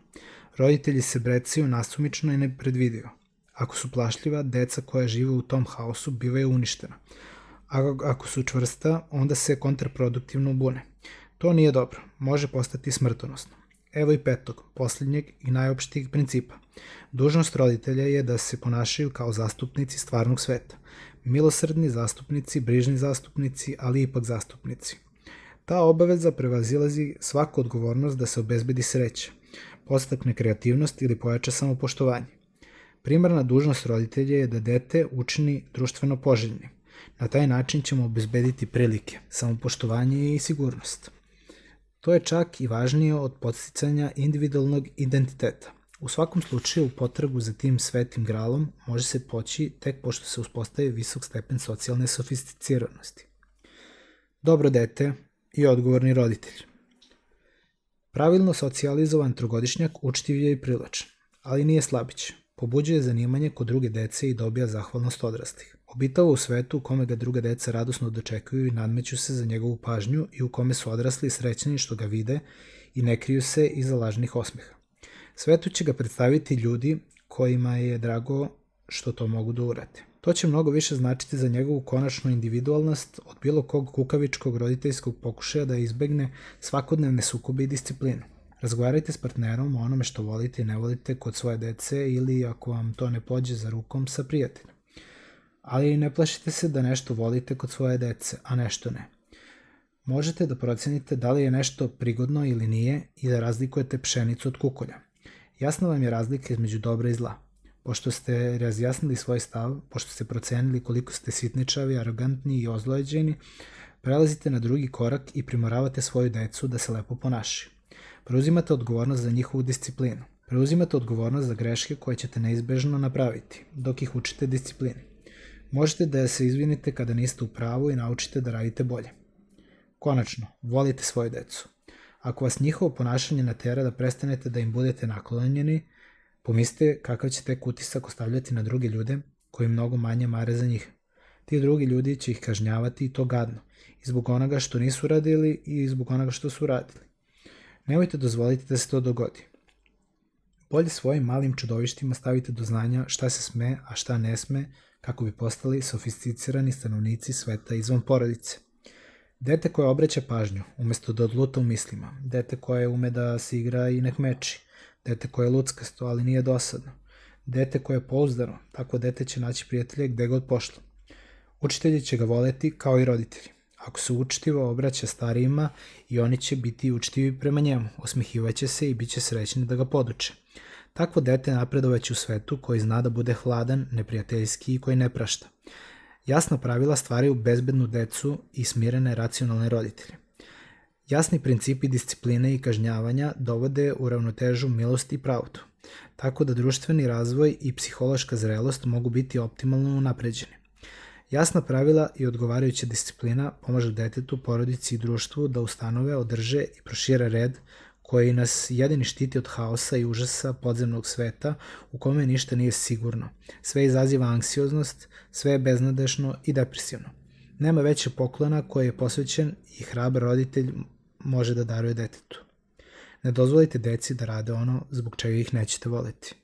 Roditelji se brecaju nasumično i nepredvidivo. Ako su plašljiva, deca koja žive u tom haosu bivaju uništena. A ako su čvrsta, onda se kontraproduktivno bune. To nije dobro, može postati smrtonosno. Evo i petog, posljednjeg i najopštijeg principa. Dužnost roditelja je da se ponašaju kao zastupnici stvarnog sveta. Milosrdni zastupnici, brižni zastupnici, ali ipak zastupnici. Ta obaveza prevazilazi svaku odgovornost da se obezbedi sreća, podstakne kreativnost ili pojača samopoštovanje. Primarna dužnost roditelja je da dete učini društveno poželjnim. Na taj način ćemo obezbediti prilike, samopoštovanje i sigurnost. To je čak i važnije od podsticanja individualnog identiteta. U svakom slučaju, u potragu za tim svetim gralom može se poći tek pošto se uspostavi visok stepen socijalne sofisticiranosti. Dobro dete i odgovorni roditelj. Pravilno socijalizovan trogodišnjak učtiv je i privlačan, ali nije slabić. Pobuđuje zanimanje kod druge dece i dobija zahvalnost odraslih. Obitava u svetu u kome ga druga deca radosno dočekuju i nadmeću se za njegovu pažnju i u kome su odrasli srećni što ga vide i ne kriju se iza lažnih osmeha. Svetu će ga predstaviti ljudi kojima je drago što to mogu da urade. To će mnogo više značiti za njegovu konačnu individualnost od bilo kog kukavičkog roditeljskog pokušaja da izbegne svakodnevne sukobe i disciplinu. Razgovarajte s partnerom o onome što volite i ne volite kod svoje dece ili, ako vam to ne pođe za rukom, sa prijateljem. Ali ne plašite se da nešto volite kod svoje dece, a nešto ne. Možete da procenite da li je nešto prigodno ili nije i da razlikujete pšenicu od kukolja. Jasna vam je razlika između dobra i zla. Pošto ste razjasnili svoj stav, pošto ste procenili koliko ste sitničavi, arogantni i ozlojeđeni, prelazite na drugi korak i primoravate svoju decu da se lepo ponašaju. Preuzimate odgovornost za njihovu disciplinu. Preuzimate odgovornost za greške koje ćete neizbežno napraviti, dok ih učite disciplini. Možete da se izvinite kada niste u pravu i naučite da radite bolje. Konačno, volite svoju decu. Ako vas njihovo ponašanje natera da prestanete da im budete naklonjeni, pomislite kakav će tek utisak ostavljati na druge ljude koji mnogo manje mare za njih. Ti drugi ljudi će ih kažnjavati i to gadno, i zbog onoga što nisu radili i zbog onoga što su radili. Nemojte dozvoliti da se to dogodi. Bolje svojim malim čudovištima stavite do znanja šta se sme, a šta ne sme, kako bi postali sofisticirani stanovnici sveta izvan porodice. Dete koje obraća pažnju, umesto da odluta u mislima. Dete koje ume da se igra i ne kmeči. Dete koje je luckasto, ali nije dosadno. Dete koje je pouzdano, tako dete će naći prijatelje gde god pošlo. Učitelji će ga voleti kao i roditelji. Ako se učtivo obraća starijima, i oni će biti učtivi prema njemu, osmehivaće se i bit će srećni da ga poduče. Takvo dete napredovaće u svetu koji zna da bude hladan, neprijateljski i koji ne prašta. Jasna pravila stvaraju bezbednu decu i smirene racionalne roditelje. Jasni principi discipline i kažnjavanja dovode u ravnotežu milost i pravdu, tako da društveni razvoj i psihološka zrelost mogu biti optimalno unapređeni. Jasna pravila i odgovarajuća disciplina pomažu detetu, porodici i društvu da ustanove, održe i prošire red koji nas jedini štiti od haosa i užasa podzemnog sveta u kome ništa nije sigurno. Sve izaziva anksioznost, sve je beznadešno i depresivno. Nema veće poklona koji je posvećen i hrabar roditelj može da daruje detetu. Ne dozvolite deci da rade ono zbog čega ih nećete voleti.